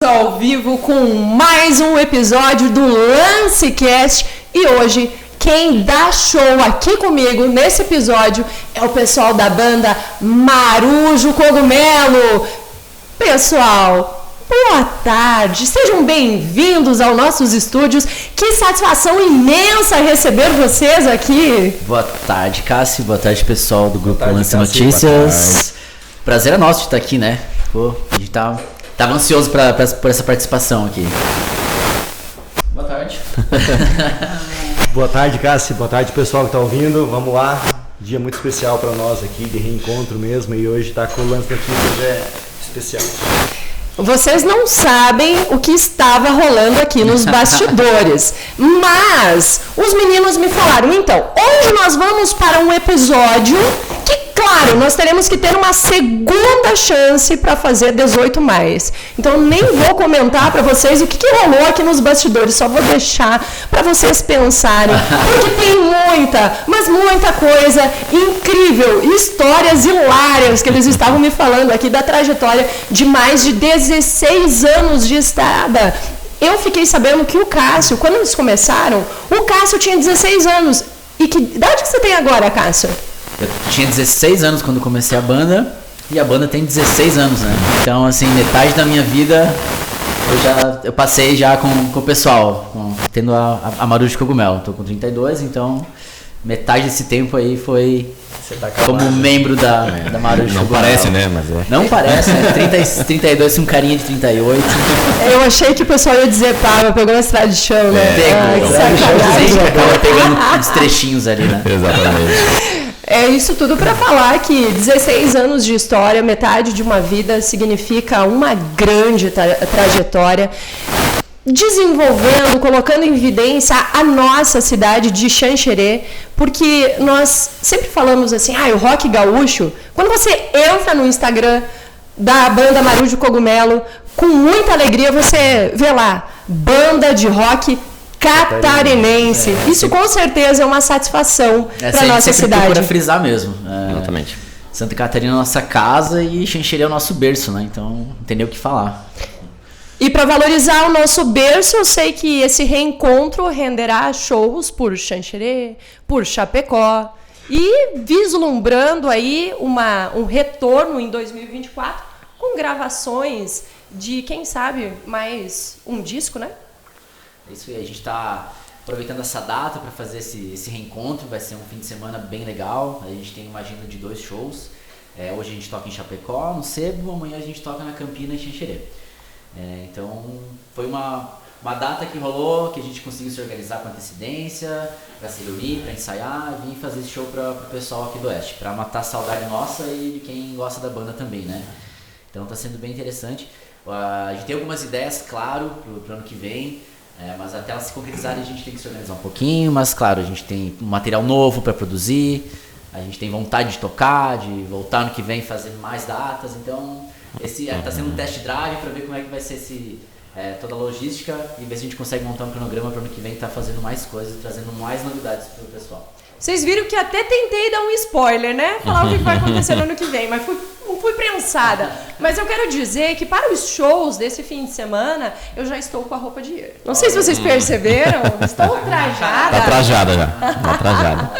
Ao vivo com mais um episódio do LanceCast e hoje quem dá show aqui comigo nesse episódio é o pessoal da banda Marujo Cogumelo. Pessoal, boa tarde, sejam bem-vindos aos nossos estúdios. Que satisfação imensa receber vocês aqui. Boa tarde, Cássio, boa tarde pessoal do grupo Lance Notícias. Prazer é nosso de estar aqui, né? Pô, a gente tava ansioso por essa participação aqui. Boa tarde. Boa tarde, Cássio. Boa tarde, pessoal que está ouvindo. Vamos lá. Dia muito especial para nós aqui, de reencontro mesmo. E hoje tá com o Lance Notícias é especial. Vocês não sabem o que estava rolando aqui nos bastidores, mas os meninos me falaram, então, hoje nós vamos para um episódio que, claro, nós teremos que ter uma segunda chance para fazer 18+. Então, nem vou comentar para vocês o que rolou aqui nos bastidores, só vou deixar para vocês pensarem, porque tem muita, mas muita coisa incrível, histórias hilárias que eles estavam me falando aqui da trajetória de mais de 16 anos de estrada. Eu fiquei sabendo que o Cássio, quando eles começaram, o Cássio tinha 16 anos. E que idade que você tem agora, Cássio? Eu tinha 16 anos quando comecei a banda e a banda tem 16 anos, né? Então, assim, metade da minha vida eu passei já com o pessoal, tendo a Marujo Cogumelo. Tô com 32, então metade desse tempo aí foi como membro da Marujo. Não parece, né? Mas é. Não parece, né? 32 com carinha de 38. Eu achei que o pessoal ia dizer, pá, pegou uma estrada de chão, né? Sempre acaba pegando uns trechinhos ali, né? Exatamente. É isso tudo para falar que 16 anos de história, metade de uma vida, significa uma grande trajetória, desenvolvendo, colocando em evidência a nossa cidade de Xanxerê, porque nós sempre falamos assim, o rock gaúcho, quando você entra no Instagram da banda Marujo Cogumelo, com muita alegria você vê lá, banda de rock catarinense. Isso com certeza é uma satisfação para nossa cidade. Procura frisar mesmo. Exatamente. Santa Catarina é a nossa casa e Xanxerê é o nosso berço, né? Então, não tem nem o que falar. E para valorizar o nosso berço, eu sei que esse reencontro renderá shows por Xanxerê, por Chapecó, e vislumbrando aí um retorno em 2024 com gravações de, quem sabe, mais um disco, né? É isso aí, a gente está aproveitando essa data para fazer esse reencontro, vai ser um fim de semana bem legal, a gente tem uma agenda de 2 shows, hoje a gente toca em Chapecó, no Sebo, amanhã a gente toca na Campina e Xanxerê. Então foi uma data que rolou, que a gente conseguiu se organizar com antecedência, para se reunir, para ensaiar e vir fazer esse show para o pessoal aqui do Oeste, para matar a saudade nossa e de quem gosta da banda também, né? Então está sendo bem interessante. A gente tem algumas ideias, claro, para o ano que vem, mas até elas se concretizarem a gente tem que se organizar um pouquinho, mas claro, a gente tem um material novo para produzir, a gente tem vontade de tocar, de voltar ano que vem fazer mais datas, então esse está sendo um test drive para ver como é que vai ser toda a logística e ver se a gente consegue montar um cronograma para o ano que vem estar fazendo mais coisas, trazendo mais novidades para o pessoal. Vocês viram que até tentei dar um spoiler, né? Falar o que vai acontecer no ano que vem, mas fui prensada. Mas eu quero dizer que para os shows desse fim de semana, eu já estou com a roupa de ir. Não sei se vocês perceberam, estou trajada. Tá trajada já, tá trajada.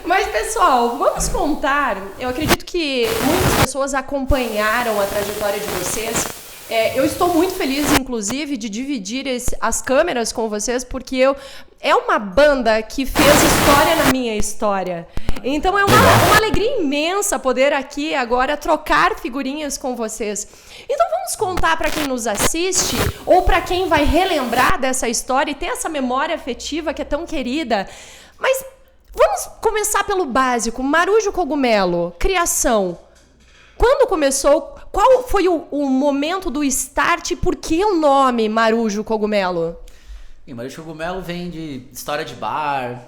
Mas, pessoal, vamos contar. Eu acredito que muitas pessoas acompanharam a trajetória de vocês. Eu estou muito feliz, inclusive, de dividir as câmeras com vocês, porque é uma banda que fez história na minha história. Então é uma alegria imensa poder aqui agora trocar figurinhas com vocês. Então vamos contar para quem nos assiste, ou para quem vai relembrar dessa história e ter essa memória afetiva que é tão querida. Mas vamos começar pelo básico. Marujo Cogumelo, criação. Quando começou? Qual foi o momento do start e por que o nome Marujo Cogumelo? Marujo Cogumelo vem de história de bar,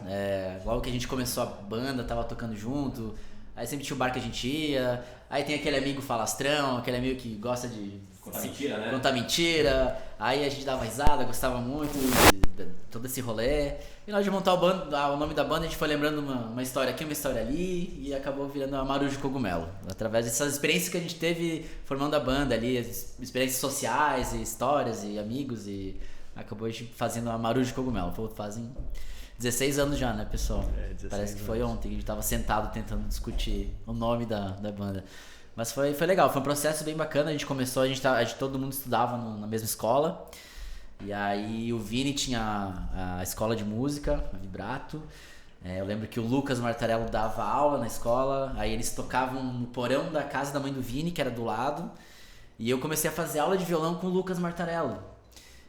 logo que a gente começou a banda, tava tocando junto, Aí sempre tinha um bar que a gente ia. Aí tem aquele amigo falastrão, aquele amigo que gosta de Contar mentira, né? contar mentira. Aí a gente dava risada, gostava muito de todo esse rolê. E na hora de montar o nome da banda, a gente foi lembrando uma história aqui, uma história ali, e acabou virando a Marujo Cogumelo. Através dessas experiências que a gente teve formando a banda ali, as experiências sociais, e histórias, e amigos, e acabou a gente fazendo a Marujo Cogumelo. Fazem 16 anos já, né, pessoal? 16 Parece que foi anos. ontem, a gente tava sentado tentando discutir o nome da banda. Mas foi legal, foi um processo bem bacana. A gente começou, todo mundo estudava na mesma escola. E aí o Vini tinha a escola de música, a Vibrato. Eu lembro que o Lucas Martarello dava aula na escola. Aí eles tocavam no porão da casa da mãe do Vini, que era do lado. E eu comecei a fazer aula de violão com o Lucas Martarello.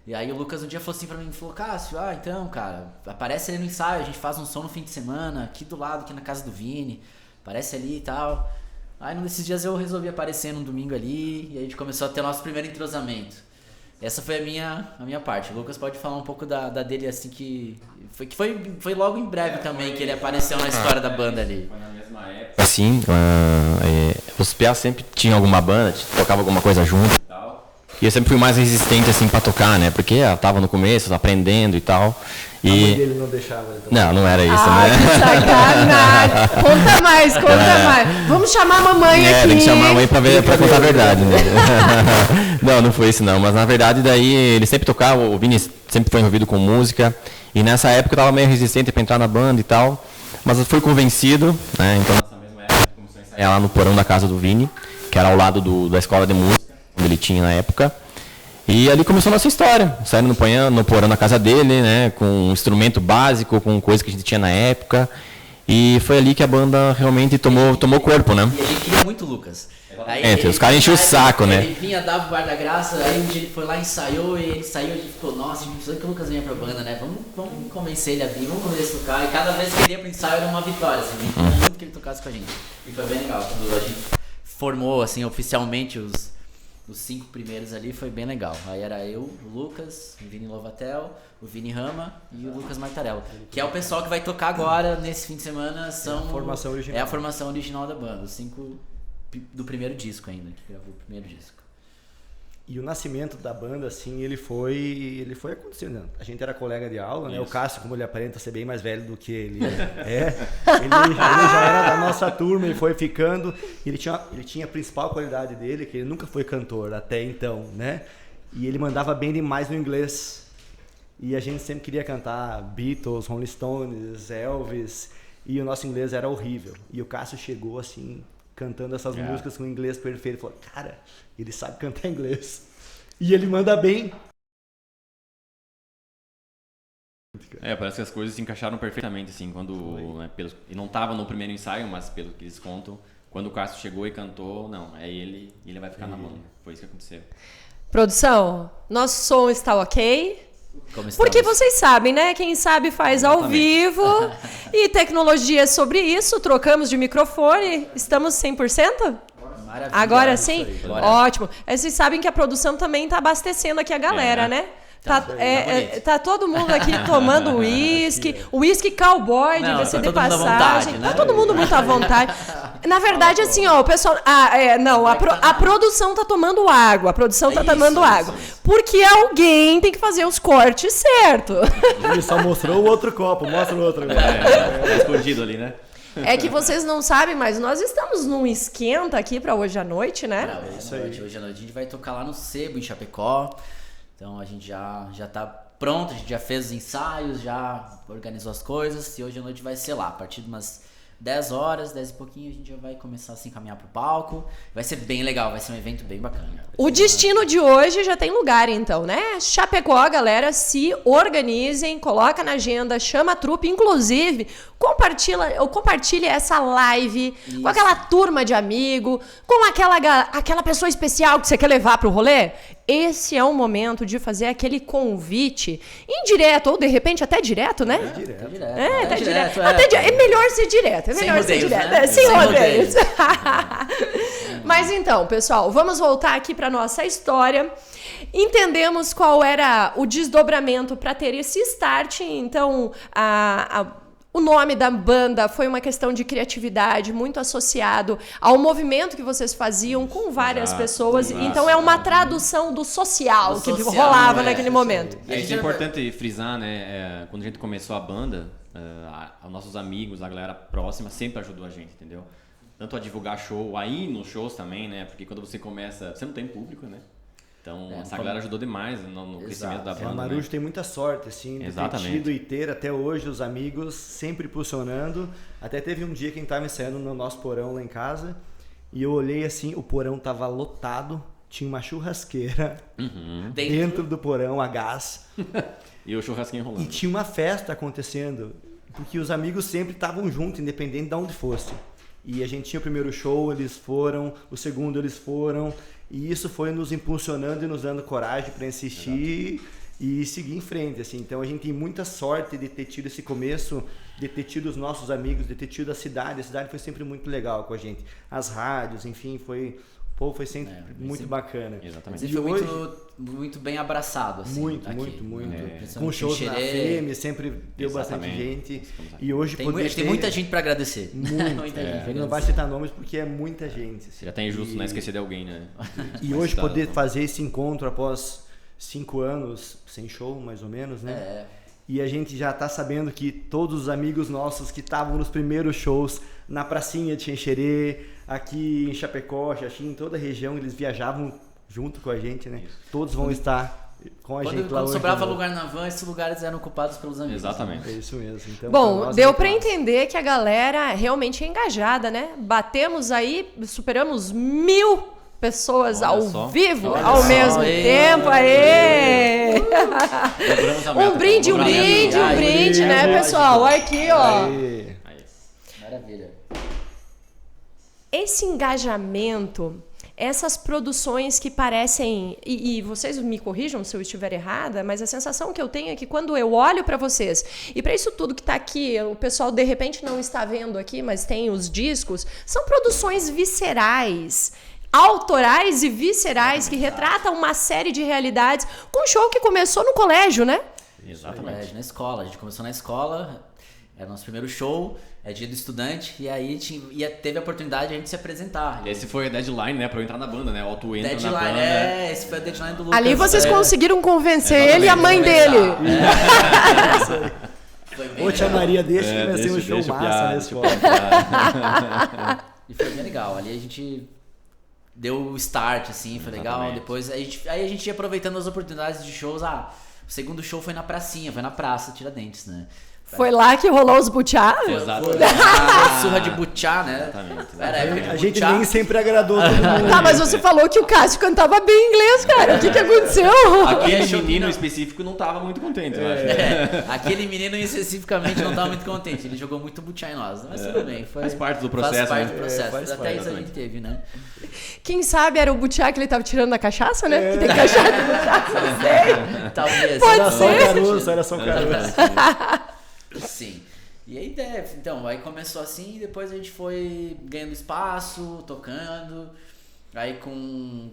E aí o Lucas um dia falou assim pra mim, Cássio, então, cara, aparece ali no ensaio, a gente faz um som no fim de semana, aqui do lado, aqui na casa do Vini, aparece ali e tal. Aí num desses dias eu resolvi aparecer num domingo ali, e a gente começou a ter o nosso primeiro entrosamento. Essa foi a minha parte. O Lucas pode falar um pouco da dele, assim, que foi logo em breve também que ele apareceu na história da banda ali. Foi na mesma época Assim, os PA sempre tinham alguma banda, tocava alguma coisa junto. e tal. E eu sempre fui mais resistente, assim, pra tocar, né? Porque eu tava no começo, aprendendo e tal. A mãe E... dele não deixava ele tocar. Não era isso, Ah, né? que sacanagem. Conta mais. Vamos chamar a mamãe aqui. Tem que chamar a mãe pra contar a verdade, né? Não foi isso não, mas na verdade daí ele sempre tocava, o Vini sempre foi envolvido com música, e nessa época eu tava meio resistente pra entrar na banda e tal, mas eu fui convencido, né? Então Nessa mesma época começou a ensaiar. lá no porão da casa do Vini, que era ao lado da escola de música, onde ele tinha na época. E ali começou a nossa história, saindo no porão da casa dele, né, com um instrumento básico, com coisa que a gente tinha na época. E foi ali que a banda realmente tomou corpo, né? E a gente queria muito o Lucas. Os caras enchiam o saco, né? Ele vinha, dava o guarda graça, aí um dia ele foi lá, ensaiou, e ele saiu, a gente ficou, nossa, a gente precisa que o Lucas venha pra banda, né? Vamos convencer ele a vir, vamos convencer ele a tocar. E cada vez que ele ia pro ensaio era uma vitória, assim, a gente queria muito que ele tocasse com a gente. E foi bem legal, quando a gente formou, assim, oficialmente os 5 primeiros ali, foi bem legal. Aí era eu, o Lucas, o Vini Lovatel, o Vini Rama e o Lucas Martarello. Que é o pessoal que vai tocar agora, nesse fim de semana, são... a formação original. É a formação original da banda, os 5 do primeiro disco ainda, que gravou o primeiro disco. E o nascimento da banda, assim, ele foi acontecendo. A gente era colega de aula, né? O Cássio, como ele aparenta ser bem mais velho do que ele ele já era da nossa turma e foi ficando. Ele tinha a principal qualidade dele, que ele nunca foi cantor até então, né? E ele mandava bem demais no inglês. E a gente sempre queria cantar Beatles, Rolling Stones, Elvis, e o nosso inglês era horrível. E o Cássio chegou assim, cantando essas músicas com inglês perfeito. Ele falou, cara, ele sabe cantar inglês. E ele manda bem. Parece que as coisas se encaixaram perfeitamente, assim, quando... Né, e não tava no primeiro ensaio, mas pelo que eles contam, quando o Cássio chegou e cantou, não, é ele e ele vai ficar na banda. Foi isso que aconteceu. Produção, nosso som está ok? Como estamos? Porque vocês sabem, né? Quem sabe faz ao vivo. E tecnologia sobre isso. Trocamos de microfone. Estamos 100%? Maravilha. Agora sim? Isso aí, bora. Ótimo. Vocês sabem que a produção também está abastecendo aqui a galera, né? Tá todo mundo aqui tomando uísque cowboy, diga-se de passagem. Tá todo mundo muito à vontade. Na verdade, assim, ó, o pessoal. A produção tá tomando água. A produção tá tomando água. Porque alguém tem que fazer os cortes certo. Ele só mostrou o outro copo, mostra o outro. Tá escondido ali, né? É que vocês não sabem, mas nós estamos num esquenta aqui pra hoje à noite, né? Hoje à noite a gente vai tocar lá no Sebo, em Chapecó. Então a gente já tá pronto, a gente já fez os ensaios, já organizou as coisas. E hoje à noite vai ser lá, a partir de umas 10 horas, 10 e pouquinho, a gente já vai começar a se encaminhar pro palco. Vai ser bem legal, vai ser um evento bem bacana. O destino de hoje já tem lugar, então, né? Chapecó, galera, se organizem, coloca na agenda, chama a trupe, inclusive, compartilhe essa live com aquela turma de amigo, com aquela pessoa especial que você quer levar pro rolê. Esse é o momento de fazer aquele convite indireto, ou de repente até direto, né? Direto. É melhor ser direto. Sem rodeios, né? Sem Sem rodeios. Mas então, pessoal, vamos voltar aqui para nossa história. Entendemos qual era o desdobramento para ter esse start. Então, O nome da banda foi uma questão de criatividade, muito associado ao movimento que vocês faziam com várias pessoas. Então é uma tradução do social que rolava naquele momento. Isso é importante frisar, né? Quando a gente começou a banda, os nossos amigos, a galera próxima sempre ajudou a gente, entendeu? Tanto a divulgar show, a ir nos shows também, né? Porque quando você começa, você não tem público, né? Então, essa galera ajudou demais no crescimento da banda. A Marujo tem muita sorte, assim, de ter tido e ter até hoje os amigos sempre impulsionando. Até teve um dia que a gente estava ensaiando no nosso porão lá em casa e eu olhei assim, o porão tava lotado, tinha uma churrasqueira dentro do porão, a gás. E o churrasquinho rolando. E tinha uma festa acontecendo, porque os amigos sempre estavam juntos, independente de onde fosse. E a gente tinha o primeiro show, eles foram, o segundo eles foram, e isso foi nos impulsionando e nos dando coragem para insistir e seguir em frente, assim. Então a gente tem muita sorte de ter tido esse começo, de ter tido os nossos amigos, de ter tido a cidade foi sempre muito legal com a gente. As rádios, enfim, foi sempre muito bacana. Exatamente. E foi hoje, muito bem abraçado, assim. Muito. Com shows na FM, sempre deu bastante gente. E hoje tem muita gente para agradecer. Muita gente. Ele não vai citar nomes porque é muita gente. Assim. Já tá injusto, né? Esquecer de alguém, né? E hoje poder fazer esse encontro após 5 anos sem show, mais ou menos, né? E a gente já tá sabendo que todos os amigos nossos que estavam nos primeiros shows na pracinha de Xanxerê, aqui em Chapecó, Xaxim, em toda a região, eles viajavam junto com a gente, né? Todos vão estar com a gente lá hoje. Quando sobrava lugar na van, esses lugares eram ocupados pelos amigos. Exatamente. É isso mesmo. Então, bom, deu para entender que a galera realmente é engajada, né? Batemos aí, superamos 1000 pessoas ao vivo, ao mesmo tempo. Aê! Um brinde, né, pessoal? Olha aqui, ó. Maravilha. Esse engajamento, essas produções que parecem, e vocês me corrijam se eu estiver errada, mas a sensação que eu tenho é que quando eu olho para vocês, e para isso tudo que está aqui, o pessoal de repente não está vendo aqui, mas tem os discos, são produções viscerais, autorais e viscerais que retratam uma série de realidades com um show que começou no colégio, né? Exatamente. Na escola. A gente começou na escola, era o nosso primeiro show, dia do estudante, e aí teve a oportunidade de a gente se apresentar. E esse foi a deadline, né? Pra eu entrar na banda, né? O tu entra deadline, na banda. Esse foi a deadline do Lucas. Ali vocês conseguiram convencer ele e a mãe dele. Ô, tia Maria, deixa que vai ser um show massa na escola. E foi bem legal. Ali a gente deu o start, assim, foi legal. Depois aí a gente ia aproveitando as oportunidades de shows. O segundo show foi na pracinha, foi na praça Tiradentes, né? Foi lá que rolou os butiá? Exato. Surra de butiá, né? Exatamente. A gente nem sempre agradou todo mundo. Tá, mas você falou que o Cássio cantava bem inglês, cara. O que aconteceu? Aquele menino específico não tava muito contente, eu acho. Aquele menino especificamente não tava muito contente. Ele jogou muito butiá em nós. Mas tudo bem. Faz parte do processo, faz parte do processo. Até isso a gente teve, né? Quem sabe era o butiá que ele tava tirando da cachaça, né? Que tem cachaça de cachaça, não sei. Talvez. Pode ser. Era só um caroço. Sim. E aí, então, aí começou assim e depois a gente foi ganhando espaço, tocando. Aí com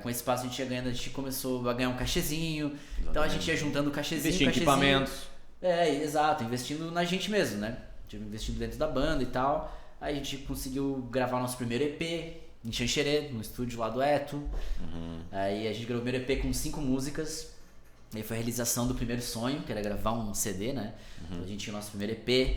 esse espaço a gente ia ganhando, a gente começou a ganhar um cachezinho. Exatamente. Então a gente ia juntando o cachezinho. Investir em equipamentos. Exato, investindo na gente mesmo, né? Investindo dentro da banda e tal. Aí a gente conseguiu gravar nosso primeiro EP em Xanxerê, no estúdio lá do Eto. Aí a gente gravou o primeiro EP com 5 músicas. Aí foi a realização do primeiro sonho, que era gravar um CD, né? Então a gente tinha o nosso primeiro EP.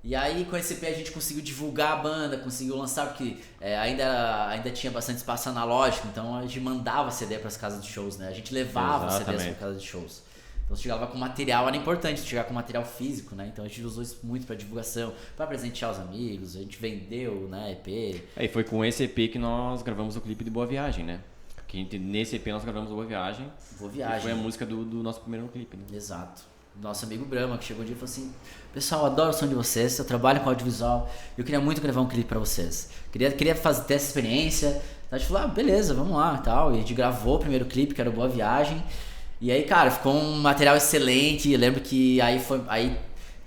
E aí com esse EP a gente conseguiu divulgar a banda, conseguiu lançar, porque ainda tinha bastante espaço analógico, então a gente mandava CD para as casas de shows, né? A gente levava CDs para casas de shows. Então você chegava com material, era importante chegar com material físico, né? Então a gente usou isso muito para divulgação, para presentear os amigos, a gente vendeu, né, EP. E foi com esse EP que nós gravamos o clipe de Boa Viagem, né? Que nesse EP nós gravamos Boa Viagem. Boa Viagem. Que foi a música do nosso primeiro clipe, né? Exato. Nosso amigo Brahma, que chegou um dia e falou assim: pessoal, eu adoro o som de vocês, eu trabalho com audiovisual, eu queria muito gravar um clipe pra vocês. Queria ter essa experiência. Então a gente falou, beleza, vamos lá e tal. E a gente gravou o primeiro clipe, que era o Boa Viagem. E aí, cara, ficou um material excelente. Eu lembro que aí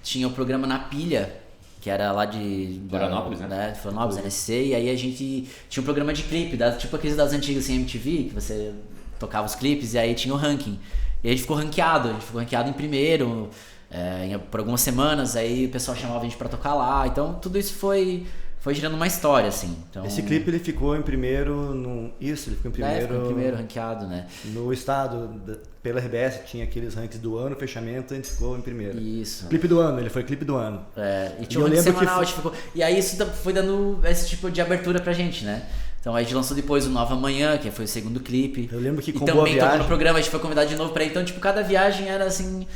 tinha o programa Na Pilha, que era lá de Florianópolis, né? Florianópolis, NSC, e aí a gente tinha um programa de clipe, tipo aqueles das antigas assim, MTV, que você tocava os clipes, e aí tinha o ranking. E a gente ficou ranqueado em primeiro, por algumas semanas, aí o pessoal chamava a gente pra tocar lá. Então tudo isso foi gerando uma história, assim. Então, esse clipe ele ficou em primeiro ele ficou em primeiro. Ficou em primeiro ranqueado, né? No estado, pela RBS, tinha aqueles rankings do ano, fechamento, a gente ficou em primeiro. Isso. Clipe do ano, ele foi clipe do ano. E tinha um ranking semanal, a gente ficou... E aí isso foi dando esse tipo de abertura pra gente, né? Então a gente lançou depois o Nova Manhã, que foi o segundo clipe. Eu lembro que com Boa Viagem... E também tocou no programa, a gente foi convidado de novo pra ir. Então, tipo, cada viagem era, assim...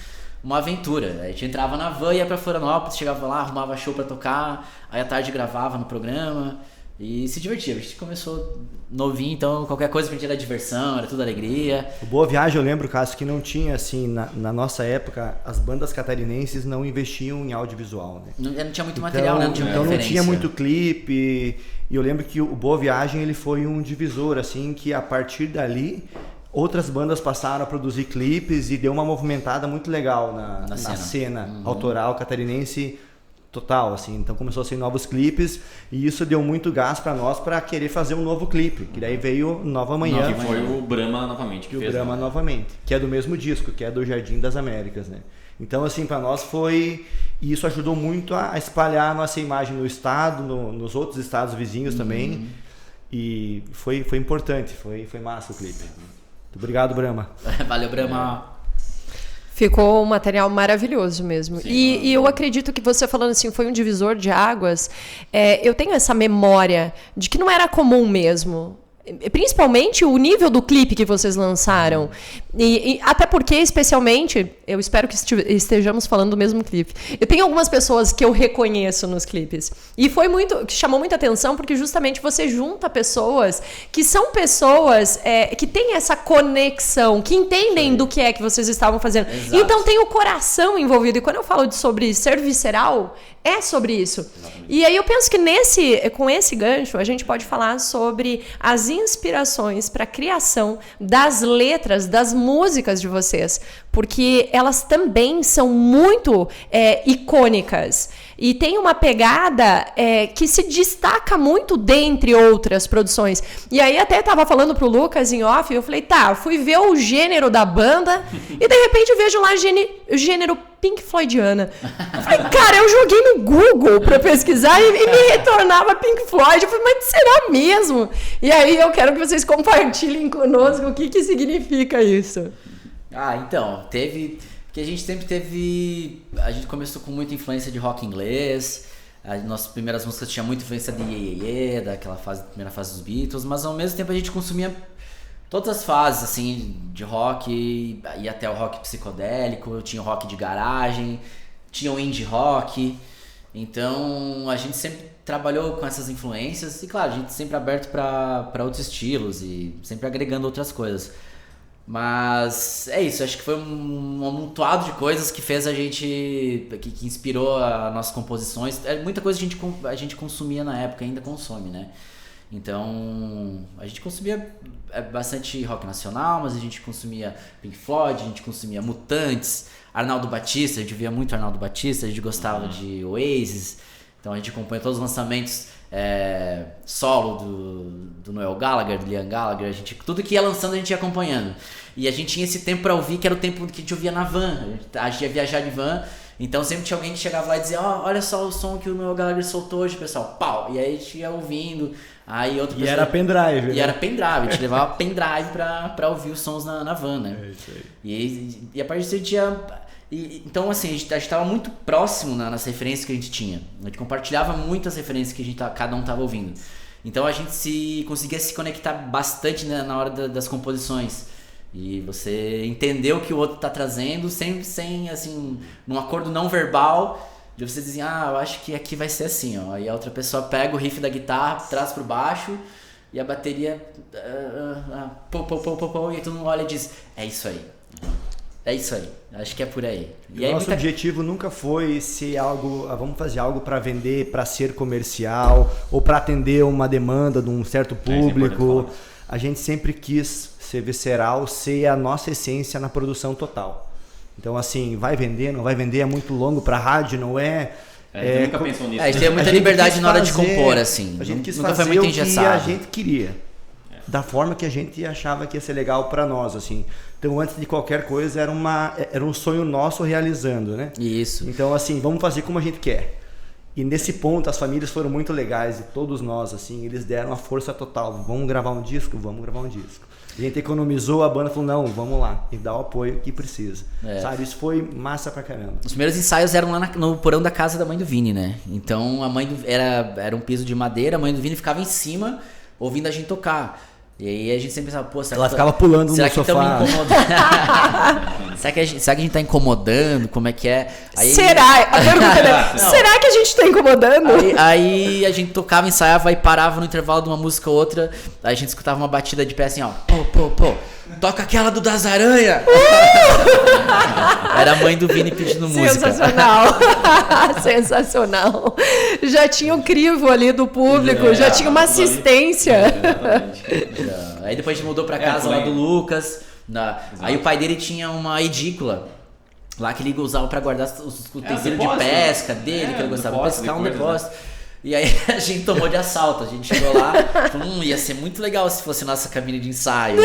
uma aventura. A gente entrava na van, ia pra Florianópolis, chegava lá, arrumava show pra tocar, aí à tarde gravava no programa e se divertia. A gente começou novinho, então qualquer coisa pra gente era diversão, era tudo alegria. O Boa Viagem, eu lembro, Cássio, que não tinha, assim, na nossa época, as bandas catarinenses não investiam em audiovisual, né? Não tinha muito material, né? Não tinha muita então referência. Não tinha muito clipe, e eu lembro que o Boa Viagem, ele foi um divisor, assim, que a partir dali... outras bandas passaram a produzir clipes e deu uma movimentada muito legal na cena autoral catarinense total, assim. Então começou a ser novos clipes e isso deu muito gás para nós para querer fazer um novo clipe, que daí veio Nova Manhã. Que foi o Brahma novamente. O Brahma novamente, que é do mesmo disco, que é do Jardim das Américas, né? Então assim, para nós foi... E isso ajudou muito a espalhar a nossa imagem no estado, nos outros estados vizinhos também. E foi importante, foi massa o clipe. Muito obrigado, Brahma. Valeu, Brahma. Ficou um material maravilhoso mesmo. Sim, e eu acredito que você falando assim, foi um divisor de águas. Eu tenho essa memória de que não era comum mesmo. Principalmente o nível do clipe que vocês lançaram. E até porque, especialmente, eu espero que estejamos falando do mesmo clipe. Eu tenho algumas pessoas que eu reconheço nos clipes. E foi que chamou muita atenção, porque justamente você junta pessoas que são pessoas que têm essa conexão, que entendem do que é que vocês estavam fazendo. Exato. Então tem o coração envolvido. E quando eu falo sobre ser visceral, é sobre isso. Exatamente. E aí eu penso que com esse gancho, a gente pode falar sobre as inspirações para a criação das letras, das músicas de vocês, porque elas também são muito icônicas e tem uma pegada que se destaca muito dentre outras produções. E aí até estava falando pro Lucas em off, eu falei, fui ver o gênero da banda e de repente eu vejo lá o gênero Pink Floydiana. Eu falei, cara, eu joguei no Google pra pesquisar e me retornava Pink Floyd. Eu falei, mas será mesmo? E aí eu quero que vocês compartilhem conosco o que significa isso. Então, porque a gente sempre teve... A gente começou com muita influência de rock inglês. As nossas primeiras músicas tinham muita influência de Ye, daquela primeira fase dos Beatles, mas ao mesmo tempo a gente consumia todas as fases, assim, de rock, e até o rock psicodélico, tinha o rock de garagem, tinha o indie rock. Então a gente sempre trabalhou com essas influências e, claro, a gente sempre aberto para outros estilos e sempre agregando outras coisas. Mas é isso, acho que foi um amontoado de coisas que fez a gente, que inspirou as nossas composições. Muita coisa a gente consumia na época, ainda consome, né? Então, a gente consumia bastante rock nacional, mas a gente consumia Pink Floyd, a gente consumia Mutantes, Arnaldo Batista, a gente via muito Arnaldo Batista, a gente gostava de Oasis, então a gente acompanha todos os lançamentos solo do Noel Gallagher, do Liam Gallagher, tudo que ia lançando a gente ia acompanhando. E a gente tinha esse tempo pra ouvir, que era o tempo que a gente ouvia na van, a gente ia viajar de van. Então sempre tinha alguém que chegava lá e dizia, olha só o som que o Noel Gallagher soltou hoje, pessoal, pau! E aí a gente ia ouvindo, aí outra pessoa... E era pendrive, né? E era pendrive, a gente levava pendrive pra ouvir os sons na van, né? É isso aí. E a partir disso a gente ia... Então assim, a gente estava muito próximo nas referências que a gente tinha. A gente compartilhava muitas referências que cada um estava ouvindo. Então a gente conseguia se conectar bastante, né, na hora das composições. E você entender o que o outro tá trazendo sem assim, num acordo não verbal, de você dizer, eu acho que aqui vai ser assim, ó. E a outra pessoa pega o riff da guitarra, traz pro baixo, e a bateria e todo mundo olha e diz, é isso aí. É isso aí, acho que é por aí. E o nosso objetivo nunca foi ser vamos fazer algo para vender, para ser comercial, ou para atender uma demanda de um certo público. A gente sempre quis ser visceral, ser a nossa essência na produção total. Então, assim, vai vender, não vai vender, é muito longo para rádio, não é... A gente nunca pensou nisso. A gente tem muita liberdade na hora de compor, assim. A gente quis nunca fazer foi muito o que a gente queria. da forma que a gente achava que ia ser legal para nós, assim. Então, antes de qualquer coisa, era um sonho nosso realizando, né? Isso. Então, assim, vamos fazer como a gente quer. E nesse ponto, as famílias foram muito legais, e todos nós, assim, eles deram a força total. Vamos gravar um disco? Vamos gravar um disco. A gente economizou, a banda falou, não, vamos lá, e dá o apoio que precisa. Sabe, isso foi massa pra caramba. Os primeiros ensaios eram lá no porão da casa da mãe do Vini, né? Então, a mãe era um piso de madeira, a mãe do Vini ficava em cima, ouvindo a gente tocar. E aí a gente sempre pensava, pô, ela ficava pulando no sofá. Será que a gente tá incomodando? Como é que é? Aí, será? A pergunta é, será que a gente tá incomodando? Aí a gente tocava, ensaiava e parava no intervalo de uma música ou outra. Aí a gente escutava uma batida de pé assim, ó. Pô, toca aquela do Das Aranha! Era a mãe do Vini pedindo música. Sensacional! Sensacional! Já tinha um crivo ali do público, já tinha uma assistência. Exatamente. Aí depois a gente mudou pra casa lá do Lucas. Aí o pai dele tinha uma edícula lá que ele usava pra guardar os utensílios de pesca dele, que ele gostava de pescar, um depósito. E aí a gente tomou de assalto, a gente chegou lá, falou, ia ser muito legal se fosse nossa cabine de ensaio.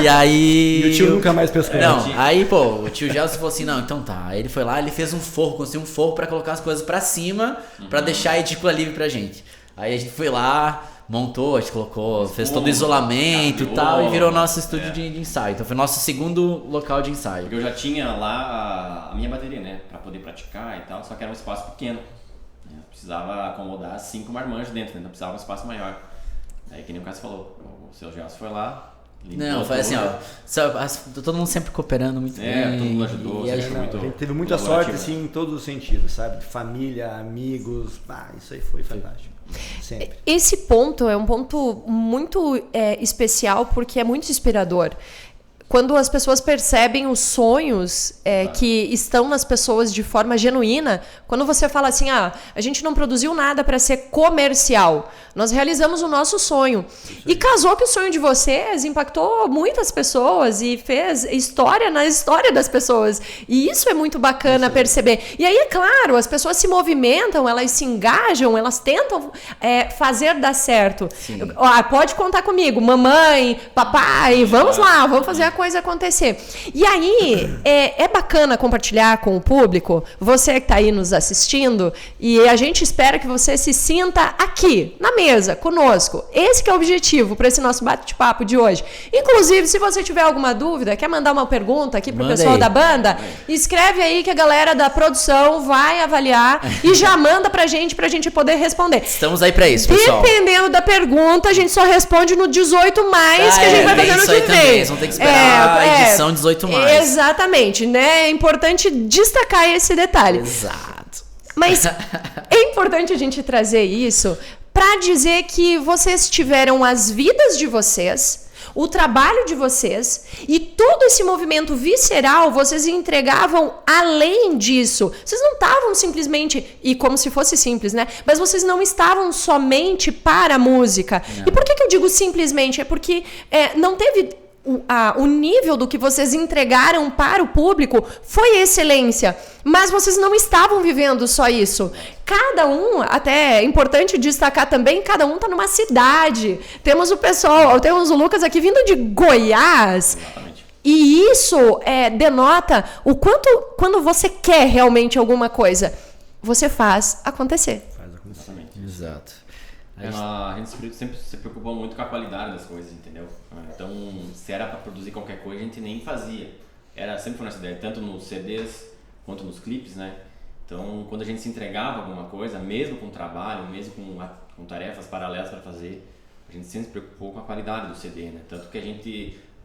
E aí... E o tio nunca mais pescou. Não, aí pô, o tio Gelson falou assim, não, então tá. Aí ele foi lá, ele fez um forro, construiu um forro pra colocar as coisas pra cima, pra deixar a edícula livre pra gente. Aí a gente foi lá, montou, a gente colocou, fez todo o isolamento e tal, e virou nosso estúdio de ensaio. Então foi nosso segundo local de ensaio. Porque eu já tinha lá a minha bateria, né, pra poder praticar e tal, só que era um espaço pequeno. Eu precisava acomodar 5 marmanjos dentro, né? Então precisava de um espaço maior. Aí que nem o Cássio falou, o seu Gelson foi lá, não, foi assim, ó, todo mundo sempre cooperando muito bem. Todo mundo ajudou, a gente teve muita sorte, assim, em todos os sentidos, sabe? De família, amigos, isso aí foi fantástico. Sempre. Esse ponto é um ponto muito especial porque é muito inspirador. Quando as pessoas percebem os sonhos que estão nas pessoas de forma genuína, quando você fala assim, a gente não produziu nada para ser comercial, nós realizamos o nosso sonho. E casou que o sonho de vocês impactou muitas pessoas e fez história na história das pessoas. E isso é muito bacana perceber. E aí, é claro, as pessoas se movimentam, elas se engajam, elas tentam fazer dar certo. Pode contar comigo, mamãe, papai, vamos lá, vamos fazer a coisa acontecer. E aí, é bacana compartilhar com o público, você que está aí nos assistindo, e a gente espera que você se sinta aqui, na mesa, conosco. Esse que é o objetivo para esse nosso bate-papo de hoje. Inclusive, se você tiver alguma dúvida, quer mandar uma pergunta aqui pro pessoal da banda, escreve aí que a galera da produção vai avaliar e já manda pra gente poder responder. Estamos aí para isso, pessoal. Dependendo da pergunta, a gente só responde no 18 mais, que a gente vai fazer no que vem. Vão ter que esperar a edição 18 mais. Exatamente, né? É importante destacar esse detalhe. Exato. Mas é importante a gente trazer isso para dizer que vocês tiveram as vidas de vocês, o trabalho de vocês e todo esse movimento visceral vocês entregavam além disso. Vocês não estavam simplesmente, e como se fosse simples, né? Mas vocês não estavam somente para a música. Não. E por que eu digo simplesmente? É porque não teve... O nível do que vocês entregaram para o público foi excelência, mas vocês não estavam vivendo só isso. Cada um, até é importante destacar também, cada um está numa cidade. Temos o Lucas aqui vindo de Goiás. Exatamente. E isso denota o quanto, quando você quer realmente alguma coisa, você faz acontecer. Exatamente. Exato. A gente sempre se preocupou muito com a qualidade das coisas, entendeu? Então, se era para produzir qualquer coisa, a gente nem fazia. Sempre foi nossa ideia, tanto nos CDs quanto nos clipes, né? Então, quando a gente se entregava alguma coisa, mesmo com trabalho, mesmo com tarefas paralelas para fazer, a gente sempre se preocupou com a qualidade do CD, né?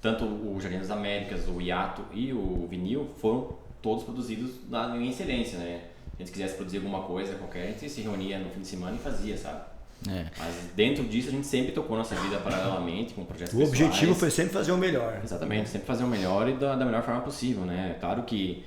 Tanto o Jardim das Américas, o Hiato e o Vinil foram todos produzidos em excelência, né? Se a gente quisesse produzir alguma coisa qualquer, a gente se reunia no fim de semana e fazia, sabe? Mas dentro disso a gente sempre tocou nossa vida paralelamente com projetos pessoais. O objetivo foi sempre fazer o melhor. Exatamente, sempre fazer o melhor e da melhor forma possível, né? Claro que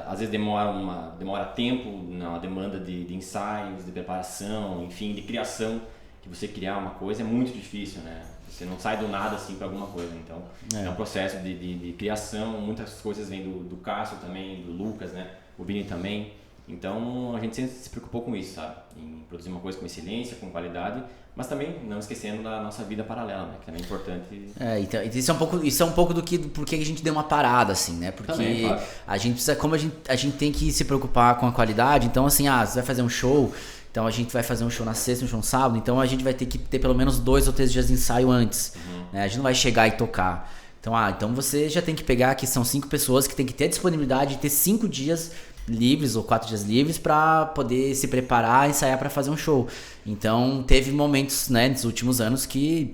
às vezes demora tempo na demanda de ensaios, de preparação, enfim, de criação, que você criar uma coisa é muito difícil, né? Você não sai do nada assim para alguma coisa, então é um processo de criação, muitas coisas vêm do Cássio também, do Lucas, né? O Vini também. Então a gente sempre se preocupou com isso, sabe? Em produzir uma coisa com excelência, com qualidade, mas também não esquecendo da nossa vida paralela, né? Que também é importante. Então, isso é um pouco do porquê que a gente deu uma parada, assim, né? Porque também, claro. a gente precisa, como a gente tem que se preocupar com a qualidade, então assim, você vai fazer um show, então a gente vai fazer um show na sexta, um show no sábado, então a gente vai ter que ter pelo menos 2 ou 3 dias de ensaio antes, né? A gente não vai chegar e tocar. Então você já tem que pegar que são 5 pessoas que tem que ter a disponibilidade de ter 5 dias livres ou 4 dias livres para poder se preparar e ensaiar para fazer um show. Então teve momentos, né, nos últimos anos que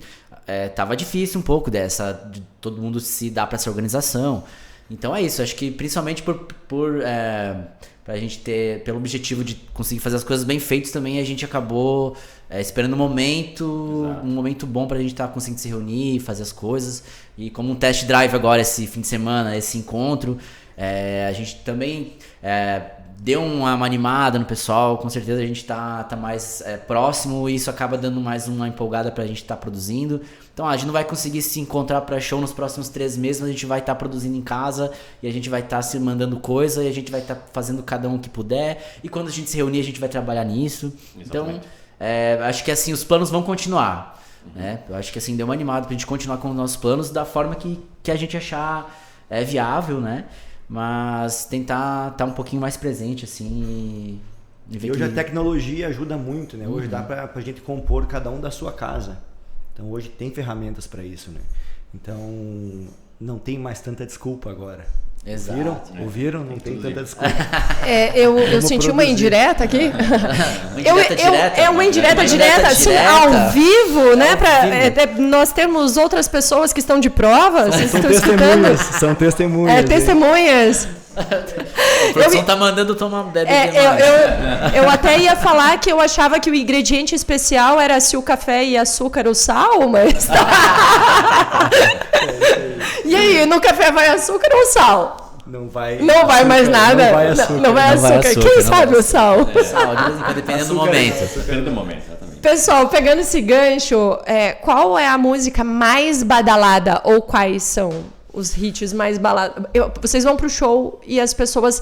tava difícil um pouco de todo mundo se dar para essa organização. Então é isso, acho que principalmente pra gente ter, pelo objetivo de conseguir fazer as coisas bem feitas também, a gente acabou esperando um momento bom pra gente estar conseguindo se reunir, fazer as coisas. E como um test drive agora esse fim de semana, esse encontro, a gente também deu uma animada no pessoal, com certeza a gente tá mais próximo e isso acaba dando mais uma empolgada pra gente estar produzindo. Então a gente não vai conseguir se encontrar pra show nos próximos 3 meses, mas a gente vai estar produzindo em casa e a gente vai estar se mandando coisa e a gente vai estar fazendo cada um que puder e quando a gente se reunir a gente vai trabalhar nisso. Exatamente. Então acho que assim os planos vão continuar, né? Eu acho que assim deu uma animada pra gente continuar com os nossos planos da forma que a gente achar viável, né? Mas tentar estar um pouquinho mais presente, assim. E hoje a tecnologia ajuda muito, né? Hoje dá pra gente compor cada um da sua casa. Então hoje tem ferramentas para isso, né? Então não tem mais tanta desculpa agora. Exato. Ouviram? Não tem tanta desculpa. Eu senti uma indireta aqui. Uma indireta direta, assim, ao vivo, né? Nós temos outras pessoas que estão de prova. Vocês estão escutando? São testemunhas. Testemunhas. A produção tá mandando tomar bebê eu até ia falar que eu achava que o ingrediente especial era se o café e açúcar ou sal, mas E aí, no café vai açúcar ou sal? Não vai mais nada. Não vai açúcar. Quem sabe o sal? Sal, de vez em quando, dependendo do momento. Dependendo do momento, exatamente. Pessoal, pegando esse gancho, qual é a música mais badalada ou quais são os hits mais balados? Vocês vão pro show e as pessoas